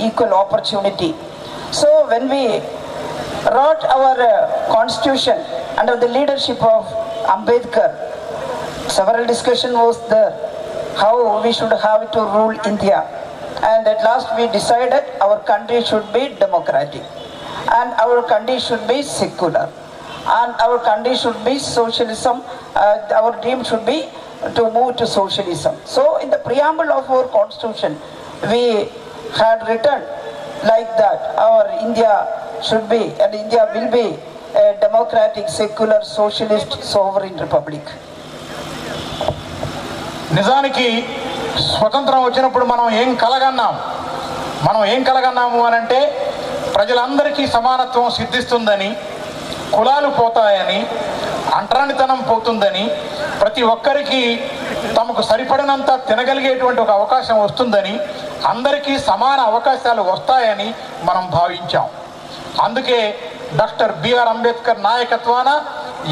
equal opportunity. So when we wrote our constitution under the leadership of Ambedkar, several discussion was there how we should have to rule India, and at last we decided our country should be democratic and our country should be secular and our country should be socialism. Our dream should be to move to socialism. So in the preamble of our constitution we had written like that our India should be and India will be a democratic, secular, socialist, sovereign republic. నిజానికి స్వతంత్రం వచ్చినప్పుడు మనం ఏం కలగన్నాము అనంటే ప్రజలందరికీ సమానత్వం సిద్ధిస్తుందని, కులాలు పోతాయని, అంటరానితనం పోతుందని, ప్రతి ఒక్కరికి తమకు సరిపడినంత తినగలిగేటువంటి ఒక అవకాశం వస్తుందని, అందరికీ సమాన అవకాశాలు వస్తాయని మనం భావించాం. అందుకే డాక్టర్ బిఆర్ అంబేద్కర్ నాయకత్వాన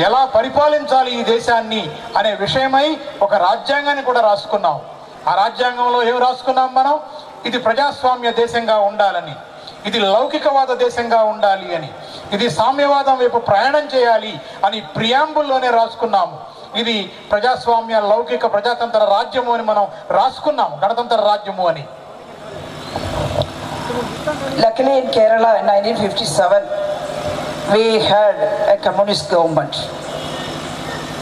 ఎలా పరిపాలించాలి ఈ దేశాన్ని అనే విషయమై ఒక రాజ్యాంగాన్ని కూడా రాసుకున్నాం. ఆ రాజ్యాంగంలో ఏమి రాసుకున్నాం మనం? ఇది ప్రజాస్వామ్య దేశంగా ఉండాలని, ఇది లౌకికవాద దేశంగా ఉండాలి అని, ఇది సామ్యవాదం వైపు ప్రయాణం చేయాలి అని ప్రియాంబుల్లోనే రాసుకున్నాము. ఇది ప్రజాస్వామ్య లౌకిక ప్రజాతంత్ర రాజ్యము అని మనం రాసుకున్నాము, గణతంత్ర రాజ్యము అని. Luckily in Kerala in 1957 we had a communist government.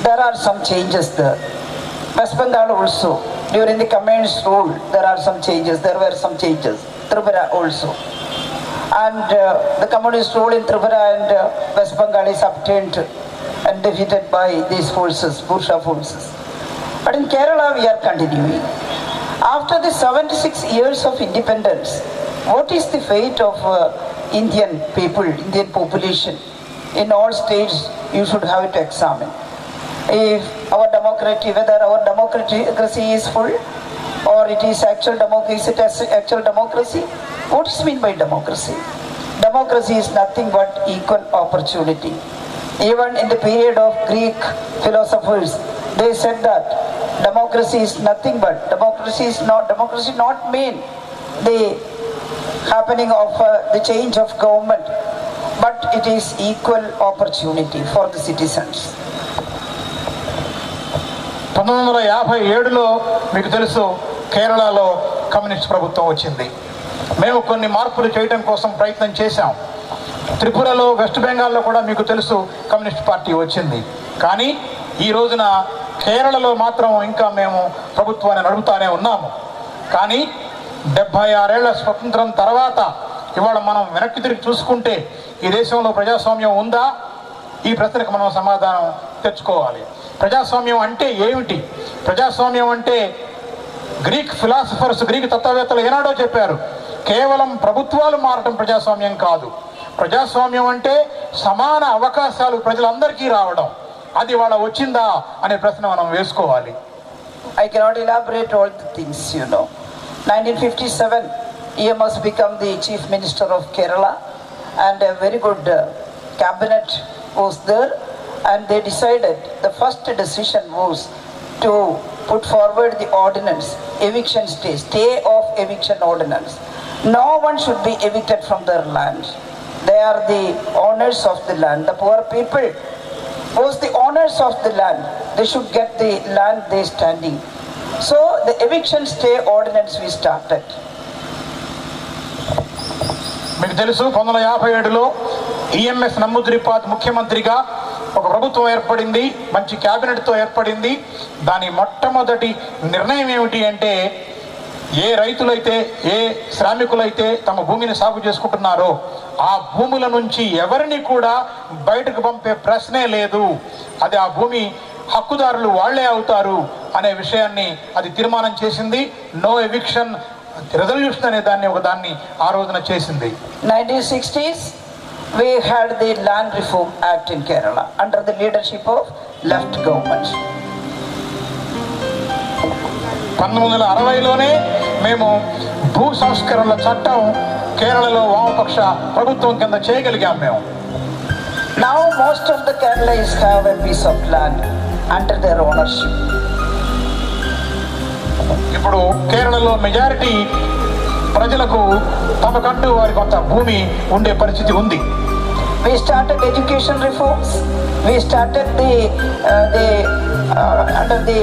There are some changes there. West Bengal also, during the communist rule there were some changes. Tripura also. And the communist rule in Tripura and West Bengal is obtained and defeated by these forces, bourgeois forces. But in Kerala we are continuing. After the 76 years of independence, what is the fate of Indian people, Indian population? In all states you should have to examine if our democracy, whether our democracy is full or it is actual democracy. Is it actual democracy? What is meant by democracy? Democracy is nothing but equal opportunity. Even in the period of Greek philosophers, they said that democracy is nothing but democracy not mean the happening of the change of government, but it is equal opportunity for the citizens. 1957లో మీకు తెలుసు కేరళలో communist ప్రభుత్వం వచ్చింది. మేము కొన్ని మార్పులు చేయడం కోసం ప్రయత్నం చేశాం. త్రిపురలో, వెస్ట్ బెంగాల్లో కూడా మీకు తెలుసు కమ్యూనిస్ట్ పార్టీ వచ్చింది. కానీ ఈ రోజున కేరళలో మాత్రం ఇంకా మేము ప్రభుత్వాన్ని నడుపుతానే ఉన్నాము. కానీ 76 ఏళ్ల స్వతంత్రం తర్వాత ఇవాళ మనం వెనక్కి తిరిగి చూసుకుంటే ఈ దేశంలో ప్రజాస్వామ్యం ఉందా? ఈ ప్రశ్నకు మనం సమాధానం తెచ్చుకోవాలి. ప్రజాస్వామ్యం అంటే ఏమిటి? ప్రజాస్వామ్యం అంటే గ్రీక్ ఫిలాసఫర్స్, గ్రీక్ తత్వవేత్తలు ఏనాడో చెప్పారు, కేవలం ప్రభుత్వాలు మారటం ప్రజాస్వామ్యం కాదు. ప్రజాస్వామ్యం అంటే సమాన అవకాశాలు ప్రజలందరికీ రావడం. అది వాళ్ళ వచ్చిందా అనే ప్రశ్న మనం వేసుకోవాలి. I cannot elaborate all the things, 1957 EMS became the Chief Minister of Kerala and a very good cabinet was there, and they decided, the first decision was to put forward the ordinance, eviction stay of eviction ordinance. No one should be evicted from their land. They are the owners of the land. The poor people was the owners of the land. They should get the land they standing. So the eviction stay ordinance we started. మీకు తెలుసు 1957లో EMS నమూద్రిపాద్ ముఖ్యమంత్రిగా ఒక ప్రభుత్వం ఏర్పడింది, మంచి క్యాబినెట్తో ఏర్పడింది. దాని మొట్టమొదటి నిర్ణయం ఏమిటి అంటే, ఏ రైతులైతే ఏ శ్రామికులైతే తమ భూమిని సాగు చేసుకుంటున్నారో ఆ భూముల నుంచి ఎవరిని కూడా బయటకు పంపే ప్రశ్నే లేదు. అది ఆ భూమి హక్కుదారులు వాళ్లే అవుతారు అనే విషయాన్ని అది తీర్మానం చేసింది. నో ఎవిక్షన్ రెజల్యూషన్ అనే దాన్ని ఆ రోజున చేసింది. 1960s we had the Land Reform Act in Kerala under the leadership of left government. 1960లోనే మేము భూ సంస్కరణల చట్టం కేరళలో వామపక్ష ప్రభుత్వం కింద చేయగలిగాం మేము. Now most of the Kerala have a piece of land under their ownership. ఇప్పుడు కేరళలో మెజారిటీ ప్రజలకు తమకంటూ వారి కొంత భూమి ఉండే పరిస్థితి ఉంది. We started education reforms. We started under the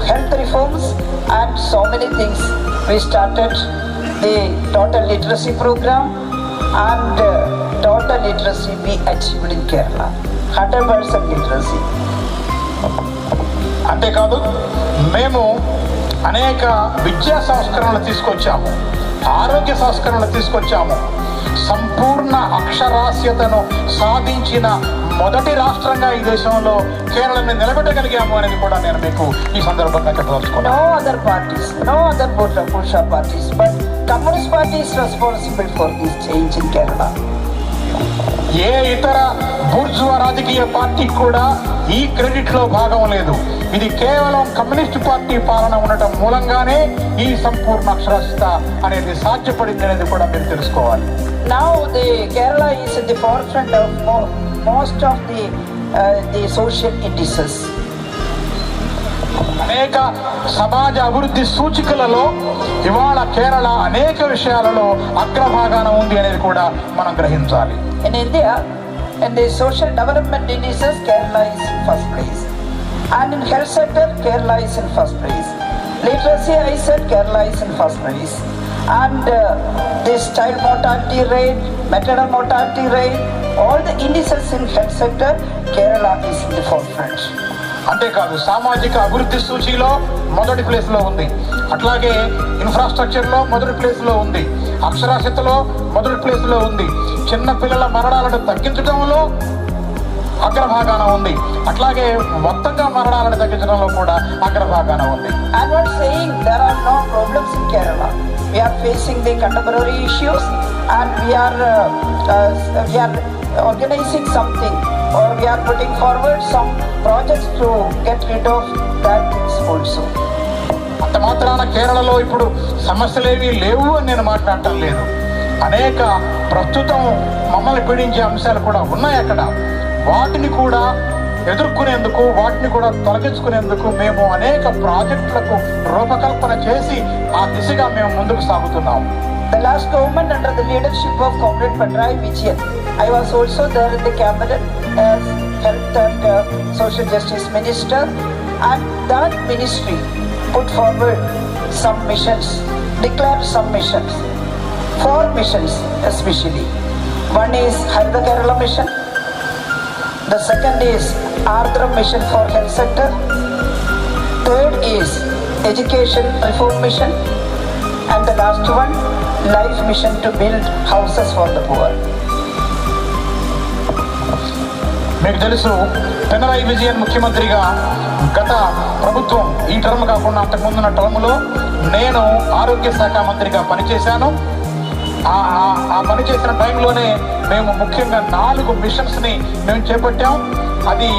health reforms and so many things. We started the total literacy program and total literacy we achieved in Kerala. 100% literacy. అంతేకాదు మేము అనేక విద్యా సంస్కరణలు తీసుకొచ్చాము, ఆరోగ్య సంస్కరణలు తీసుకొచ్చాము. సంపూర్ణ అక్షరాస్యతను సాధించిన మొదటి రాష్ట్రంగా ఈ దేశంలో కేరళని నిలబెట్టగలిగాము అనేది కూడా నేను మీకు ఈ సందర్భంగా చెప్పదలుచుకున్నాను. No other parties, no other Purusha parties, but Communist Party is responsible for this change in Kerala. ఏ ఇతర బూర్జువా రాజకీయ పార్టీ కూడా ఈ క్రెడిట్ లో భాగం లేదు. ఇది కేవలం కమ్యూనిస్ట్ పార్టీ పాలన ఉండటం మూలంగానే ఈ సంపూర్ణ అక్షరాస్యత అనేది సాధ్యపడింది అనేది కూడా మీరు తెలుసుకోవాలి. Now the Kerala is in the forefront of most of the social indices. అనేక సమాజ అభివృద్ధి సూచికలలో ఇవాళ కేరళ అనేక విషయాలలో అగ్రభాగాన ఉంది అనేది కూడా మనం గ్రహించాలి. In India, in the social development indices, Kerala is in first place. And in health sector, Kerala is in first place. Literacy, I said, Kerala is in first place. And this child mortality rate, maternal mortality rate, all the indices in health sector, Kerala is in the forefront. అంతేకాదు సామాజిక అభివృద్ధి సూచీలో మొదటి ప్లేస్లో ఉంది, అట్లాగే ఇన్ఫ్రాస్ట్రక్చర్లో మొదటి ప్లేస్లో ఉంది, అక్షరాస్యతలో మొదటి ప్లేస్లో ఉంది, చిన్న పిల్లల మరణాలను తగ్గించడంలో అగ్రభాగాన ఉంది, అట్లాగే మొత్తంగా మరణాలను తగ్గించడంలో కూడా అగ్రభాగాన ఉంది. I'm not saying there are no problems in Kerala. We are facing the contemporary issues and we are organizing something, or we are putting forward some projects to get rid of that things also. అంత మాత్రాన కేరళలో ఇప్పుడు సమస్యలేవి లేవు అని నేను మాట్లాడటం లేదు. అనేక ప్రస్తుతం మమ్మల్ని పీడించే అంశాలు కూడా ఉన్నాయి అక్కడ. వాటిని కూడా ఎదుర్కొనేందుకు, వాటిని కూడా తొలగించుకునేందుకు మేము అనేక ప్రాజెక్టులకు రూపకల్పన చేసి ఆ దిశగా మేము ముందుకు సాగుతున్నాం. The last government under the leadership of Comrade Pinarayi Vijayan, I was also there in the cabinet as Health and Social Justice Minister, and that ministry put forward some missions, declared some missions, 4 missions especially. One is Harita Kerala mission, the second is Ardhra mission for health sector, third is education reform mission, and the last one, life mission to build houses for the poor. మీకు తెలుసు, పినరాయి విజయన్ ముఖ్యమంత్రిగా గత ప్రభుత్వం, ఈ term కాకుండా అంతకుముందున్న టర్మ్లో నేను ఆరోగ్య శాఖ మంత్రిగా పనిచేశాను. ఆ పనిచేసిన టైంలోనే మేము ముఖ్యంగా 4 మిషన్స్ని మేము చేపట్టాం. అది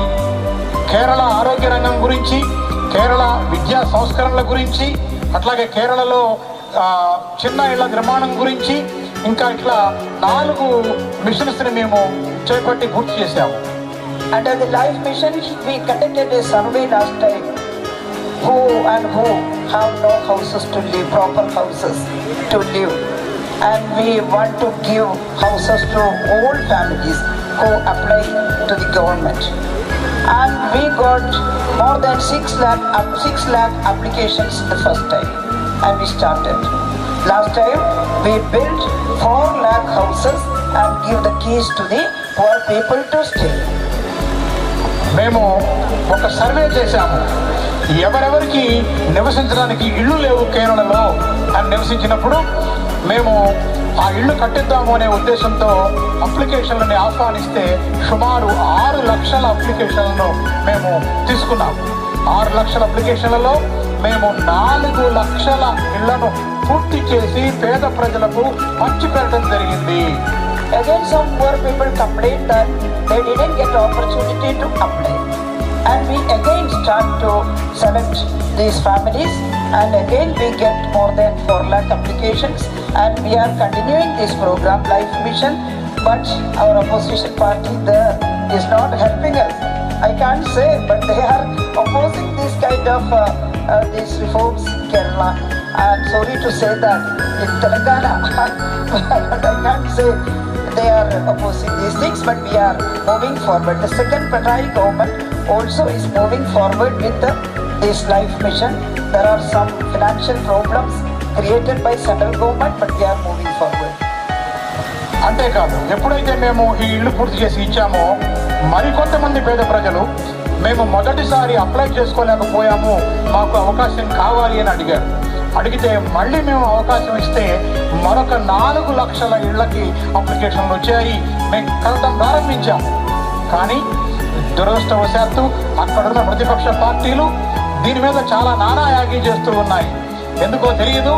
కేరళ ఆరోగ్య రంగం గురించి, కేరళ విద్యా సంస్కరణల గురించి, అట్లాగే కేరళలో చిన్న ఇళ్ల నిర్మాణం గురించి, ఇంకా ఇట్లా 4 మిషన్స్ని మేము చేపట్టి పూర్తి చేశాము. Under the life mission, we conducted a survey last time who have no houses to live, proper houses to live. And we want to give houses to all families who apply to the government. And we got more than 6 lakh applications the first time, and we started. Last time we built 4 lakh houses and give the keys to the poor people to stay. మేము ఒక survey చేశాము, ఎవరెవరికి నివసించడానికి ఇళ్ళు లేవు కేరళలో అని నివసించినప్పుడు మేము ఆ ఇళ్ళు కట్టిద్దాము అనే ఉద్దేశంతో అప్లికేషన్లని ఆహ్వానిస్తే సుమారు 6 లక్షల అప్లికేషన్లను మేము తీసుకున్నాము. 6 లక్షల అప్లికేషన్లలో మేము 4 లక్షల ఇళ్లను పూర్తి చేసి పేద ప్రజలకు పంచిపెట్టడం జరిగింది. Again, some poor people complained that they didn't get opportunity to apply. And we again start to select these families, and again we get more than 4 lakh applications, and we are continuing this program, Life Mission, but our opposition party there is not helping us. I can't say, but they are opposing this kind of these reforms in Kerala. I'm sorry to say that in Telangana, but I can't say they are opposing these things, but we are moving forward. The second Pinarayi government also is moving forward with this Life Mission. There are some financial problems created by central government, but we are moving forward. అంతేకాదు, ఎప్పుడైతే మేము ఈ ఇల్లు పూర్తి చేసి ఇచ్చామో మరికొంతమంది పేద ప్రజలు మేము మొదటిసారి అప్లై చేసుకోలేకపోయాము, మాకు అవకాశం కావాలి అని అడిగారు. అడిగితే మళ్ళీ మేము అవకాశం ఇస్తే మరొక 4 లక్షల ఇళ్లకి అప్లికేషన్లు వచ్చాయి. మేము కలటం ప్రారంభించాము. కానీ దురదృష్టవశాత్తు అక్కడున్న ప్రతిపక్ష పార్టీలు దీని మీద చాలా నానాయాగి చేస్తూ ఉన్నాయి. ఎందుకో తెలియదు.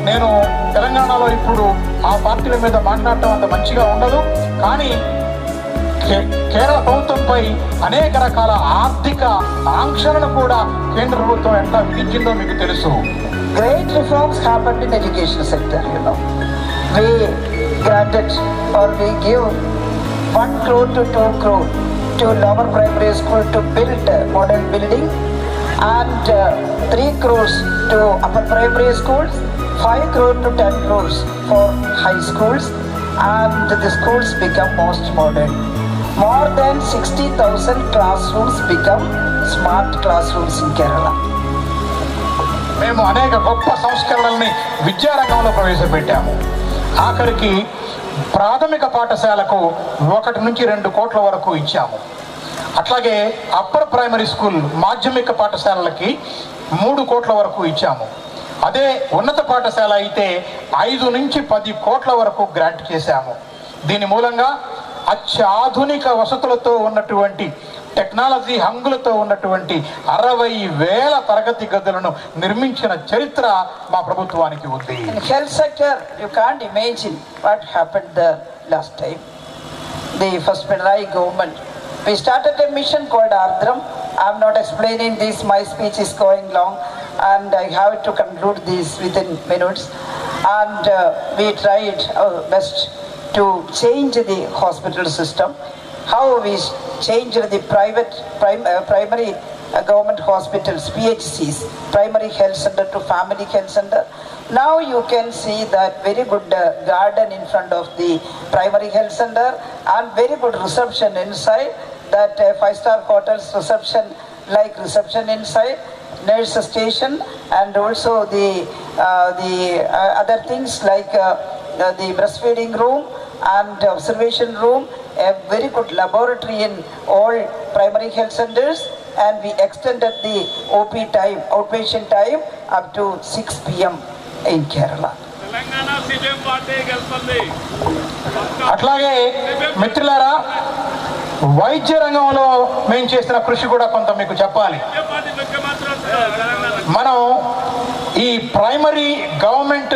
నేను తెలంగాణలో ఇప్పుడు ఆ పార్టీల మీద మాట్లాడటం అంత మంచిగా ఉండదు. కానీ కేరళ ప్రభుత్వంపై అనేక రకాల ఆర్థిక ఆంక్షలను కూడా కేంద్ర ప్రభుత్వం ఎట్లా విధించిందో మీకు తెలుసు. Great reforms happened in education sector, you know. We granted or we give 1 crore to 2 crore to lower primary school to build modern building, and 3 crores to upper primary schools, 5 crore to 10 crores for high schools, and the schools become most modern. More than 60,000 classrooms become smart classrooms in Kerala. మేము అనేక గొప్ప సంస్కరణల్ని విద్యారంగంలో ప్రవేశపెట్టాము. ఆఖరికి ప్రాథమిక పాఠశాలకు 1 నుంచి 2 కోట్ల వరకు ఇచ్చాము. అట్లాగే అప్పర్ ప్రైమరీ స్కూల్ మాధ్యమిక పాఠశాలలకి 3 కోట్ల వరకు ఇచ్చాము. అదే ఉన్నత పాఠశాల అయితే 5 నుంచి 10 కోట్ల వరకు గ్రాంట్ చేశాము. దీని మూలంగా అత్యాధునిక వసతులతో ఉన్నటువంటి టెక్నాలజీ హంగులతో ఉన్నటువంటి 60,000 తరగతి గదులను నిర్మించిన చరిత్ర మా ప్రభుత్వానికి ఉంది. In health sector, you can't imagine what happened the last time. The first Pinarayi government, we started a mission called Ardram. I'm not explaining this, my speech is going long and I have to conclude this within minutes. And we tried our best to change the hospital system. How we changed the primary government hospitals, PHCs, primary health center to family health center. Now you can see that very good garden in front of the primary health center and very good reception inside, that 5-star hotels reception, like reception inside, nurse station, and also the other things like the breastfeeding room and observation room, a very good laboratory in all primary health centers, and we extended the OP time, outpatient time, up to 6 p.m. in Kerala. అట్లాగే మిత్రులారా, వైద్య రంగంలో మేము చేసిన కృషి కూడా కొంత మీకు చెప్పాలి. మనం ఈ ప్రైమరీ గవర్నమెంట్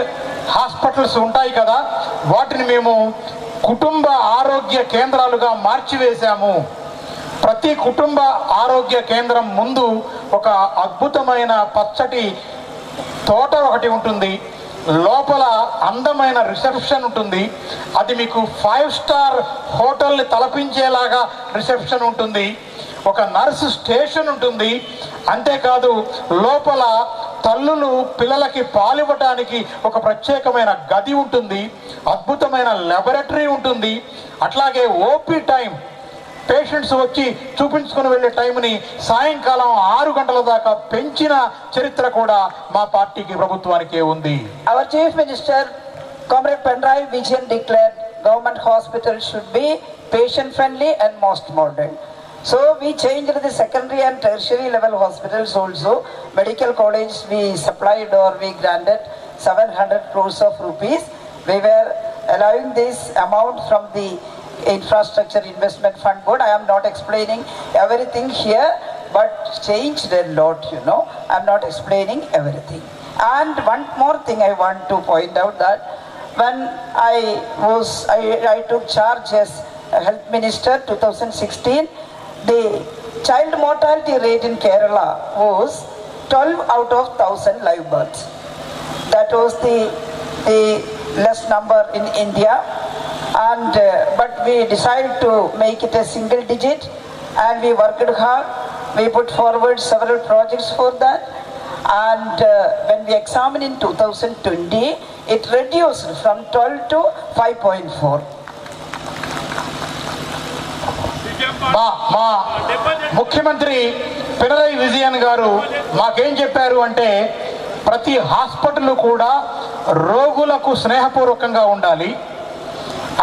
హాస్పిటల్స్ ఉంటాయి కదా, వాటిని మేము కుటుంబ ఆరోగ్య కేంద్రాలుగా మార్చివేశాము. ప్రతి కుటుంబ ఆరోగ్య కేంద్రం ముందు ఒక అద్భుతమైన పచ్చటి తోట ఒకటి ఉంటుంది, లోపల అందమైన రిసెప్షన్ ఉంటుంది. అది మీకు 5-స్టార్ హోటల్ని తలపించేలాగా రిసెప్షన్ ఉంటుంది. ఒక నర్సు స్టేషన్ ఉంటుంది. అంతేకాదు లోపల తల్లులు పిల్లలకి పాలివ్వటానికి ఒక ప్రత్యేకమైన గది ఉంటుంది, అద్భుతమైన లాబొరేటరీ ఉంటుంది. అట్లాగే ఓపీ టైం, పేషెంట్స్ వచ్చి చూపించుకుని వెళ్ళే టైంని సాయంకాలం 6 గంటల దాకా పెంచిన చరిత్ర కూడా మా పార్టీకి, ప్రభుత్వానికే ఉంది. Our Chief Minister, Comrade Pinarayi Vijayan, declared government hospitals should be patient friendly and most modern. So we changed the secondary and tertiary level hospitals also. Medical college we supplied or we granted 700 crores of rupees. We were allowing this amount from the infrastructure investment fund board. I am not explaining everything here, but changed a lot, you know. I am not explaining everything. And one more thing I want to point out, that when I took charge as health minister 2016, the child mortality rate in Kerala was 12 out of 1000 live births. That was the less number in India. And but we decided to make it a single digit, and we worked hard. We put forward several projects for that, and when we examined in 2020, it reduced from 12 to 5.4. మా ముఖ్యమంత్రి పినరయి విజయన్ గారు మాకేం చెప్పారు అంటే, ప్రతి hospital కూడా రోగులకు స్నేహపూర్వకంగా ఉండాలి,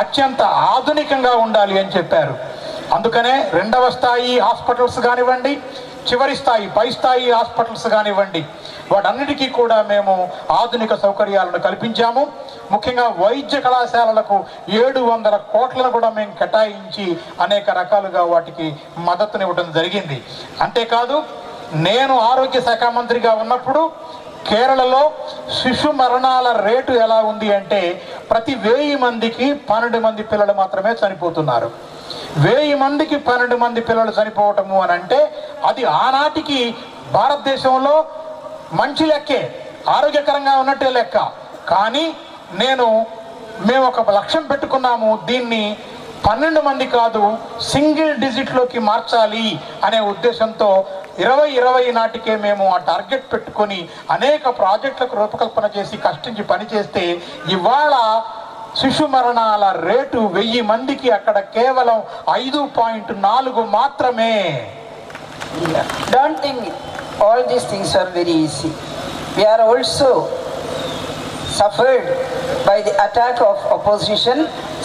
అత్యంత ఆధునికంగా ఉండాలి అని చెప్పారు. అందుకనే 2వ స్థాయి హాస్పిటల్స్ కానివ్వండి, చివరి స్థాయి పై స్థాయి హాస్పిటల్స్ కానివ్వండి, వాటన్నిటికీ కూడా మేము ఆధునిక సౌకర్యాలను కల్పించాము. ముఖ్యంగా వైద్య కళాశాలలకు 700 కోట్లను కూడా మేము కేటాయించి అనేక రకాలుగా వాటికి మద్దతునివ్వడం జరిగింది. అంతేకాదు, నేను ఆరోగ్య శాఖ మంత్రిగా ఉన్నప్పుడు కేరళలో శిశు మరణాల రేటు ఎలా ఉంది అంటే, ప్రతి 1000 మందికి 12 మంది పిల్లలు మాత్రమే చనిపోతున్నారు. 1000 మందికి 12 మంది పిల్లలు చనిపోవటము అని అంటే, అది ఆనాటికి భారతదేశంలో మంచి లెక్కే, ఆరోగ్యకరంగా ఉన్నట్టే లెక్క. కానీ మేము ఒక లక్ష్యం పెట్టుకున్నాము, దీన్ని 12 మంది కాదు, సింగిల్ డిజిట్లోకి మార్చాలి అనే ఉద్దేశంతో 2020 నాటికే మేము ఆ టార్గెట్ పెట్టుకొని అనేక ప్రాజెక్టులకు రూపకల్పన చేసి కష్టించి పనిచేస్తే ఇవాళ శిశు మరణాల రేటు 1000 మందికి అక్కడ కేవలం 5.4 మాత్రమే. Don't think all these things are very easy. We are also suffered by the attack of opposition,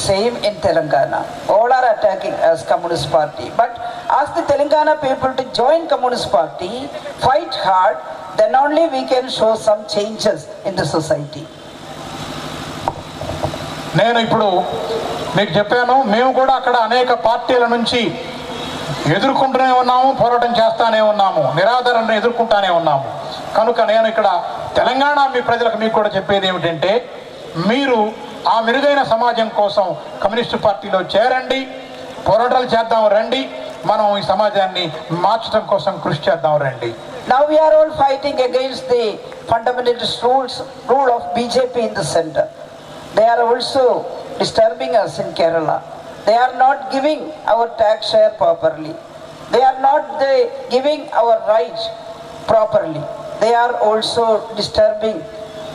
same in Telangana. All are attacking as Communist Party. But ask the Telangana people to join Communist Party, fight hard, then only we can show some changes in the society. నేను ఇప్పుడు మీకు చెప్పాను, మేము కూడా అక్కడ అనేక పార్టీల నుంచి ఎదుర్కొంటూనే ఉన్నాము, పోరాటం చేస్తానే ఉన్నాము, నిరాదరణను ఎదుర్కొంటానే ఉన్నాము. కనుక నేను ఇక్కడ తెలంగాణ మీ ప్రజలకు మీకు కూడా చెప్పేది ఏమిటంటే, మీరు ఆ మెరుగైన సమాజం కోసం కమ్యూనిస్టు పార్టీలో చేరండి, పోరాటాలు చేద్దాం రండి, మనం ఈ సమాజాన్ని మార్చడం కోసం కృషి చేద్దాం రండి. Now we are all fighting against the fundamentalist rule of BJP in the center. They are also disturbing us in Kerala. They are not giving our tax share properly. They are not giving our rights properly. They are also disturbing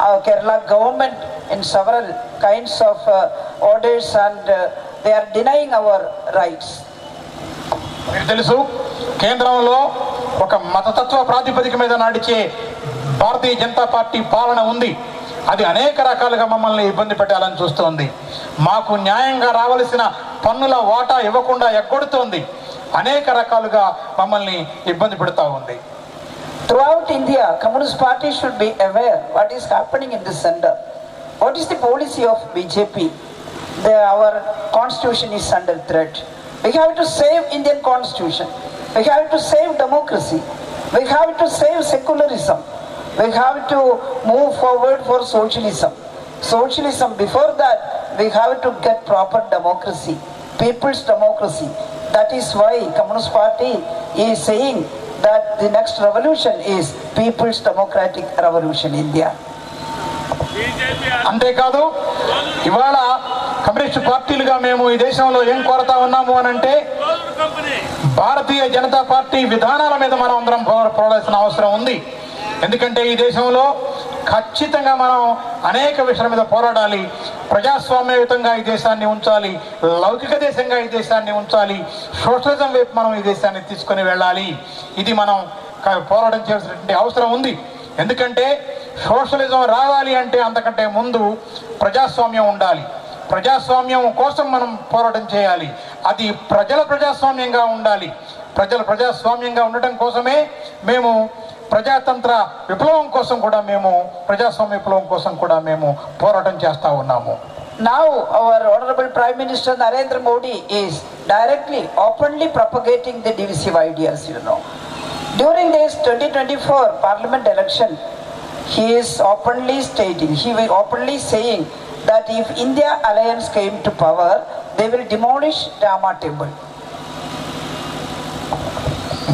our Kerala government in several kinds of orders, and they are denying our rights. మీకు తెలుసు, కేంద్రంలో ఒక మతతత్వ ప్రాతిపదిక మీద నడిచే Bharatiya Janata party పాలన ఉంది. అది అనేక రకాలుగా మమ్మల్ని ఇబ్బంది పెట్టాలని చూస్తోంది. మాకు న్యాయంగా రావలసిన పన్నుల వాటా ఇవ్వకుండా ఎగ్గొడుతోంది. అనేక రకాలుగా మమ్మల్ని ఇబ్బంది పెడతా ఉంది. Throughout India, Communist Party should be aware what is happening in the center. What is the policy of BJP? Our constitution is under threat. We have to save Indian constitution. We have to save democracy. We have to save secularism. We have to move forward for socialism. Socialism, before that, we have to get proper democracy, people's democracy. That is why Communist Party is saying that the next revolution is People's Democratic Revolution India. అంతేకాదు, ఇవాళ communist పార్టీలుగా మేము ఈ దేశంలో ఏం కోరుతా ఉన్నాము అని అంటే, భారతీయ జనతా పార్టీ విధానాల మీద మనం అందరం పోరాడాల్సిన అవసరం ఉంది. ఎందుకంటే ఈ దేశంలో ఖచ్చితంగా మనం అనేక విషయాల మీద పోరాడాలి. ప్రజాస్వామ్యయుతంగా ఈ దేశాన్ని ఉంచాలి, లౌకిక దేశంగా ఈ దేశాన్ని ఉంచాలి, సోషలిజం వైపు మనం ఈ దేశాన్ని తీసుకొని వెళ్ళాలి. ఇది మనం పోరాటం చేయాల్సినటువంటి అవసరం ఉంది. ఎందుకంటే సోషలిజం రావాలి అంటే అంతకంటే ముందు ప్రజాస్వామ్యం ఉండాలి. ప్రజాస్వామ్యం కోసం మనం పోరాటం చేయాలి. అది ప్రజల ప్రజాస్వామ్యంగా ఉండాలి. ప్రజాస్వామ్యంగా ఉండటం కోసమే మేము ప్రజాతంత్ర విప్లవం కోసం కూడా మేము ప్రజాస్వామ్య విప్లవం కోసం కూడా మేము పోరాటం చేస్తూ ఉన్నాము. Now our Honorable Prime Minister Narendra Modi is directly, openly propagating the divisive ideas, you know. During this 2024 Parliament election, he is openly stating, he will openly saying that if India Alliance came to power, they will demolish Rama Temple.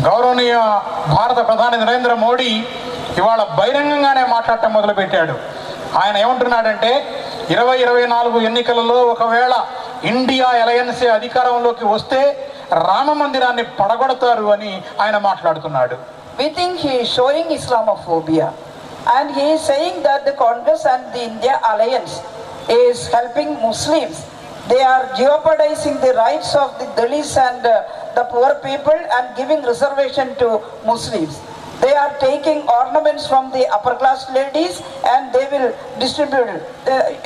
గౌరవనీయ భారత ప్రధాని నరేంద్ర మోడీ ఇవాళ బహిరంగంగానే మాట్లాడటం మొదలుపెట్టాడు. ఆయన ఏమంటున్నాడంటే 2024 ఎన్నికలలో ఒకవేళ ఇండియా అలయన్స్ అధికారంలోకి వస్తే రామ మందిరాన్ని పడగొడతారు అని ఆయన మాట్లాడుతున్నాడు. We think he is showing Islamophobia, and he is saying that the Congress and the India Alliance is helping Muslims. They are jeopardizing the rights of the Dalits and the poor people and giving reservation to Muslims. They are taking ornaments from the upper class ladies and they will distribute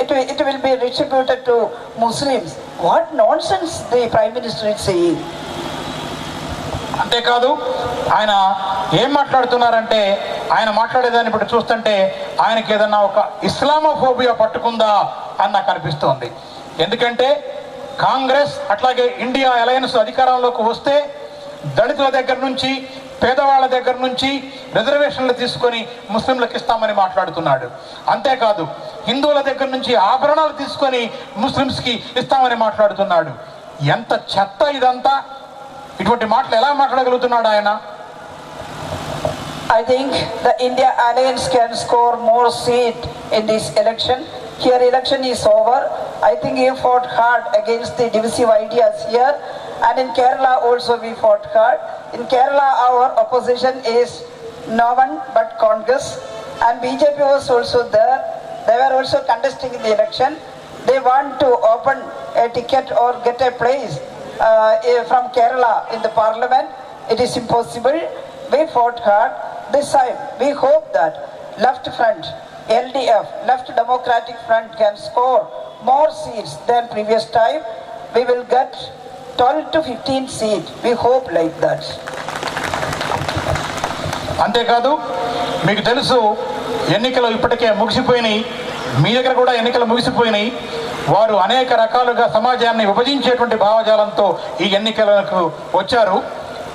it will be distributed to Muslims. What nonsense the Prime Minister is saying. అంతేకాదు ఆయన ఏం మాట్లాడుతున్నారంటే, ఆయన మాట్లాడేదాన్ని ఇప్పుడు చూస్తుంటే ఆయనకి ఏదన్నా ఒక ఇస్లామోఫోబియా పట్టుకుందా అని నాకు అనిపిస్తోంది. ఎందుకంటే కాంగ్రెస్ అట్లాగే ఇండియా అలయన్స్ అధికారంలోకి వస్తే దళితుల దగ్గర నుంచి పేదవాళ్ళ దగ్గర నుంచి రిజర్వేషన్లు తీసుకొని ముస్లింలకు ఇస్తామని మాట్లాడుతున్నాడు. అంతేకాదు హిందువుల దగ్గర నుంచి ఆభరణాలు తీసుకొని ముస్లింస్కి ఇస్తామని మాట్లాడుతున్నాడు. ఎంత చెత్త ఇదంతా! ఇటువంటి మాటలు ఎలా మాట్లాడగలుగుతున్నాడు ఆయన? I think the India Alliance can score more seat in this election. Here election is over. I think he fought hard against the divisive ideas here, and in Kerala also we fought hard. In Kerala our opposition is no one but Congress, and BJP was also there. They were also contesting in the election. They want to open a ticket or get a place from Kerala in the parliament. It is impossible. We fought hard. This time we hope that left front, LDF, Left Democratic Front, can score more seats than previous time. We will get 12 to 15 seats. We hope like that. అంతేకాదు మీకు తెలుసు ఎన్నికలు ఇప్పటికే ముగిసిపోయినాయి. మీ దగ్గర కూడా ఎన్నికలు ముగిసిపోయినాయి. వారు అనేక రకాలుగా సమాజాన్ని విభజించేటువంటి భావజాలంతో ఈ ఎన్నికలకు వచ్చారు.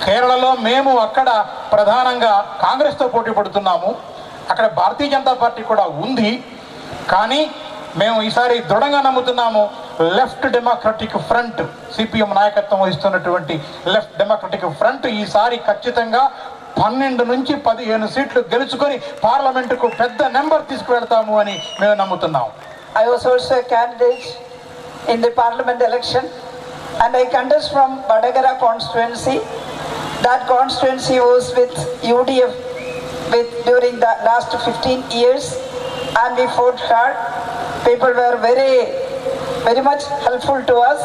కేరళలో మేము అక్కడ ప్రధానంగా కాంగ్రెస్తో పోటీ పడుతున్నాము. అక్కడ భారతీయ జనతా పార్టీ కూడా ఉంది. కానీ మేము ఈసారి దృఢంగా నమ్ముతున్నాము లెఫ్ట్ డెమోక్రటిక్ ఫ్రంట్, సిపిఎం నాయకత్వం వహిస్తున్నటువంటి లెఫ్ట్ డెమోక్రటిక్ ఫ్రంట్ ఈసారి ఖచ్చితంగా 12 నుంచి 15 సీట్లు గెలుచుకొని పార్లమెంటుకు పెద్ద నెంబర్ తీసుకువెళ్తాము అని మేము నమ్ముతున్నాము. I was also a candidate in the parliament election, and I contest from Badagara constituency. That constituency was with UDF during the last 15 years, and we fought hard. People were very much helpful to us,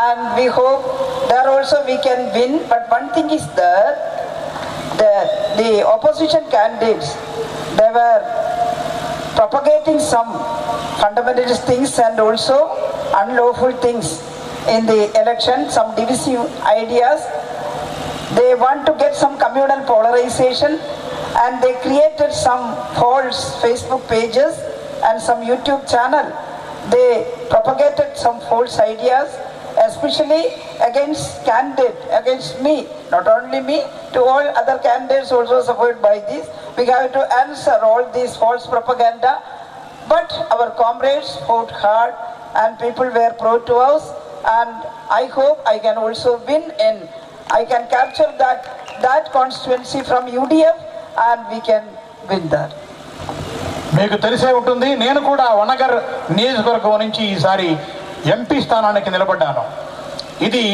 and we hope there also we can win. But one thing is that the opposition candidates, they were propagating some fundamentalist things and also unlawful things in the election, some divisive ideas. They want to get some communal polarization, and they created some false Facebook pages and some YouTube channel. They propagated some false ideas, especially against me, not only me, to all other candidates also supported by this. We have to answer all this false propaganda. But our comrades fought hard and people were pro to us, and I hope I can also win and I can capture that constituency from UDF and we can win that. మీకు తెలిసే ఉంటుంది, నేను కూడా వనగర్ నియోజకవర్గం నుంచి ఈసారి MP స్థానానికి నిలబడ్డాను. ఇది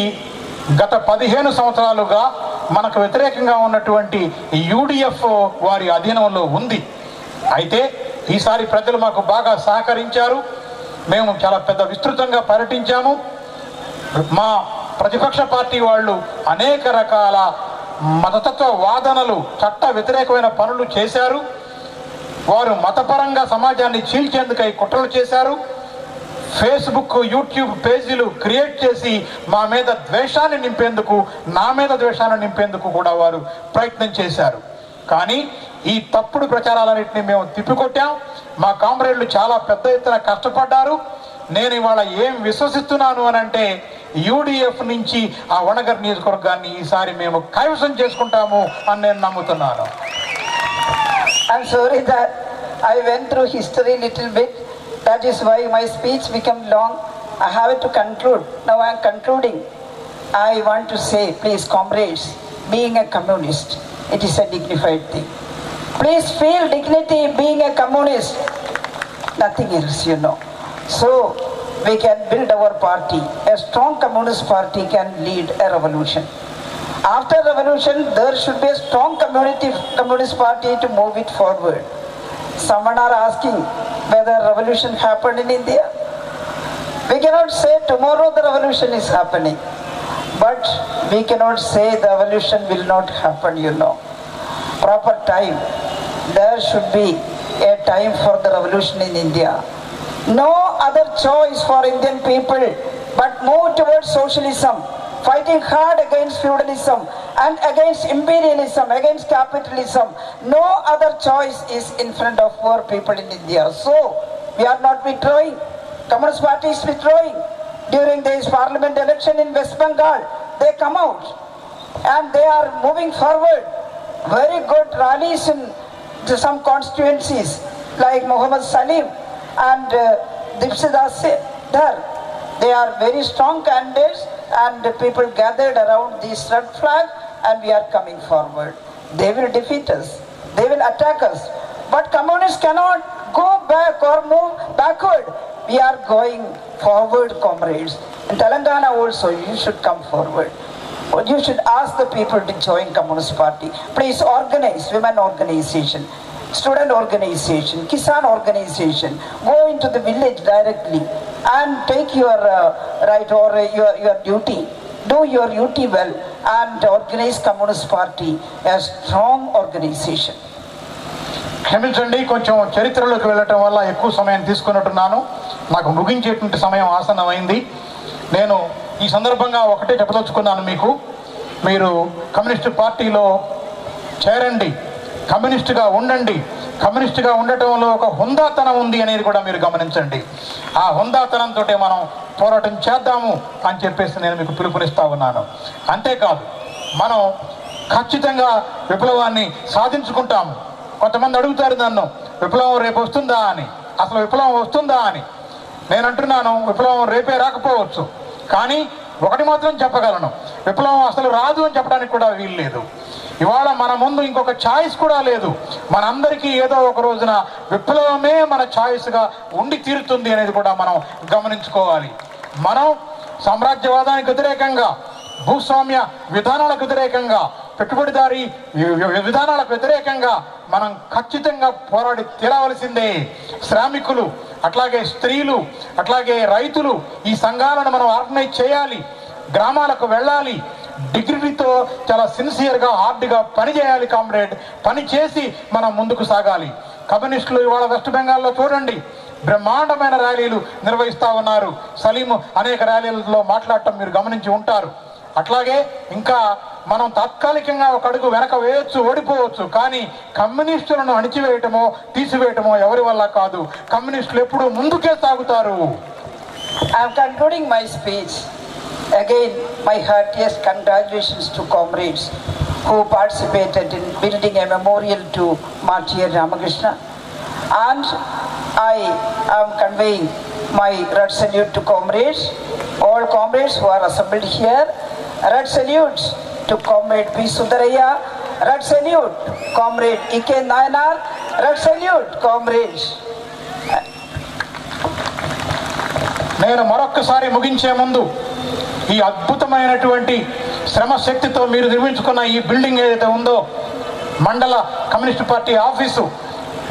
గత 15 సంవత్సరాలుగా మనకు వ్యతిరేకంగా ఉన్నటువంటి యూడిఎఫ్ వారి అధీనంలో ఉంది. అయితే ఈసారి ప్రజలు మాకు బాగా సహకరించారు. మేము చాలా పెద్ద విస్తృతంగా పర్యటించాము. మా ప్రతిపక్ష పార్టీ వాళ్ళు అనేక రకాల మతతత్వ వాదనలు, చట్ట వ్యతిరేకమైన పనులు చేశారు. వారు మతపరంగా సమాజాన్ని చీల్చేందుకై కుట్రలు చేశారు. ఫేస్బుక్, యూట్యూబ్ పేజీలు క్రియేట్ చేసి మా మీద ద్వేషాన్ని నింపేందుకు, నా మీద ద్వేషాన్ని నింపేందుకు కూడా వారు ప్రయత్నం చేశారు. కానీ ఈ తప్పుడు ప్రచారాలన్నింటినీ మేము తిప్పికొట్టాం. మా కామ్రేడ్లు చాలా పెద్ద ఎత్తున కష్టపడ్డారు. నేను ఇవాళ ఏం విశ్వసిస్తున్నాను అని అంటే, యూడిఎఫ్ నుంచి ఆ వనగర్ నియోజకవర్గాన్ని ఈసారి మేము కైవసం చేసుకుంటాము అని నేను నమ్ముతున్నాను. I'm sorry that I went through history little bit. That is why my speech became long. I have to conclude. Now I am concluding. I want to say, please comrades, being a communist, it is a dignified thing. Please feel dignity being a communist. Nothing else, you know. So we can build our party. A strong communist party can lead a revolution. After revolution, there should be a strong communist party to move it forward. Someone are asking whether revolution happened in India. We cannot say tomorrow the revolution is happening, but we cannot say the revolution will not happen, you know. Proper time. There should be a time for the revolution in India. No other choice for Indian people but move towards socialism, fighting hard against feudalism and against imperialism, against capitalism. No other choice is in front of poor people in India. So we are not withdrawing. Communist Party is withdrawing. During this parliament election in West Bengal, they come out and they are moving forward. Very good rallies in some constituencies like Muhammad Salim and Dipsidas Dhar. They are very strong candidates, and the people gathered around this red flag, and we are coming forward. They will defeat us. They will attack us. But communists cannot go back or move backward. We are going forward, comrades. In Telangana also, you should come forward. You should ask the people to join Communist Party. Please organize women organization, student organization, Kisan organization. Go into the village directly and take your right or your duty. Do your duty well and organize Communist Party, a strong organization. క్షమించండి, కొంచెం చరిత్రలోకి వెళ్ళటం వల్ల ఎక్కువ సమయం తీసుకున్నట్టున్నాను. నాకు ముగించేటువంటి సమయం ఆసన్నమైంది. నేను ఈ సందర్భంగా ఒకటే చెప్పదలుచుకున్నాను మీకు. మీరు కమ్యూనిస్టు పార్టీలో చేరండి, కమ్యూనిస్టుగా ఉండండి. కమ్యూనిస్టుగా ఉండటంలో ఒక హుందాతనం ఉంది అనేది కూడా మీరు గమనించండి. ఆ హుందాతనంతో మనం పోరాటం చేద్దాము అని చెప్పేసి నేను మీకు పిలుపునిస్తా ఉన్నాను. అంతేకాదు, మనం ఖచ్చితంగా విప్లవాన్ని సాధించుకుంటాము. కొంతమంది అడుగుతారు నన్ను, విప్లవం రేపు వస్తుందా అని. అసలు విప్లవం వస్తుందా అని నేను అంటున్నాను, విప్లవం రేపే రాకపోవచ్చు. కానీ ఒకటి మాత్రం చెప్పగలను, విప్లవం అసలు రాదు అని చెప్పడానికి కూడా వీలు లేదు. ఇవాళ మన ముందు ఇంకొక ఛాయిస్ కూడా లేదు. మనందరికీ ఏదో ఒక రోజున విప్లవమే మన ఛాయిస్గా ఉండి తీరుతుంది అనేది కూడా మనం గమనించుకోవాలి. మనం సామ్రాజ్యవాదానికి వ్యతిరేకంగా, భూస్వామ్య విధానాలకు వ్యతిరేకంగా, పెట్టుబడిదారీ విధానాలకు వ్యతిరేకంగా మనం ఖచ్చితంగా పోరాడి తీరవలసిందే. శ్రామికులు, అట్లాగే స్త్రీలు, అట్లాగే రైతులు, ఈ సంఘాలను మనం ఆర్గనైజ్ చేయాలి. గ్రామాలకు వెళ్ళాలి. డిగ్రీతో చాలా సిన్సియర్గా, హార్డ్గా పని చేయాలి కామ్రేడ్. పని చేసి మనం ముందుకు సాగాలి. కమ్యూనిస్టులు ఇవాళ వెస్ట్ బెంగాల్లో చూడండి, బ్రహ్మాండమైన ర్యాలీలు నిర్వహిస్తూ ఉన్నారు. సలీం అనేక ర్యాలీలలో మాట్లాడటం మీరు గమనించి ఉంటారు. అట్లాగే ఇంకా మనం తాత్కాలికంగా ఒక అడుగు వెనక వేయొచ్చు, ఓడిపోవచ్చు. కానీ కమ్యూనిస్టులను అణిచివేయటమో తీసివేయటమో ఎవరి వల్ల కాదు. కమ్యూనిస్టులు ఎప్పుడు ముందుకే సాగుతారు. I am concluding my speech. Again, my heartiest congratulations to comrades who participated in building a memorial to Martyr Ramakrishna. And I am conveying my red salute to comrades, all comrades who are assembled here. Red salutes to Comrade P. Sundaraya. Red salute, Comrade E.K. Nayanar. Red salute, comrades. నేను మరొక్కసారి ముగించే ముందు ఈ అద్భుతమైనటువంటి శ్రమ శక్తితో మీరు నిర్మించుకున్న ఈ బిల్డింగ్ ఏదైతే ఉందో మండల కమ్యూనిస్ట్ పార్టీ ఆఫీసు,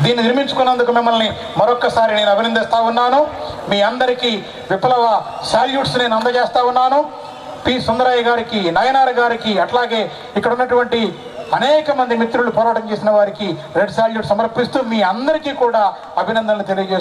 దీన్ని నిర్మించుకున్నందుకు మిమ్మల్ని మరొక్కసారి నేను అభినందిస్తా ఉన్నాను. మీ అందరికీ విప్లవ సాల్యూట్స్ నేను అందజేస్తా ఉన్నాను. పి సుందరయ్య గారికి, నయనార్ గారికి, అట్లాగే ఇక్కడ ఉన్నటువంటి అనేక మంది మిత్రులు పోరాటం చేసిన వారికి రెడ్ సాల్యూట్ సమర్పిస్తూ మీ అందరికీ కూడా అభినందనలు తెలియజేస్తున్నాను.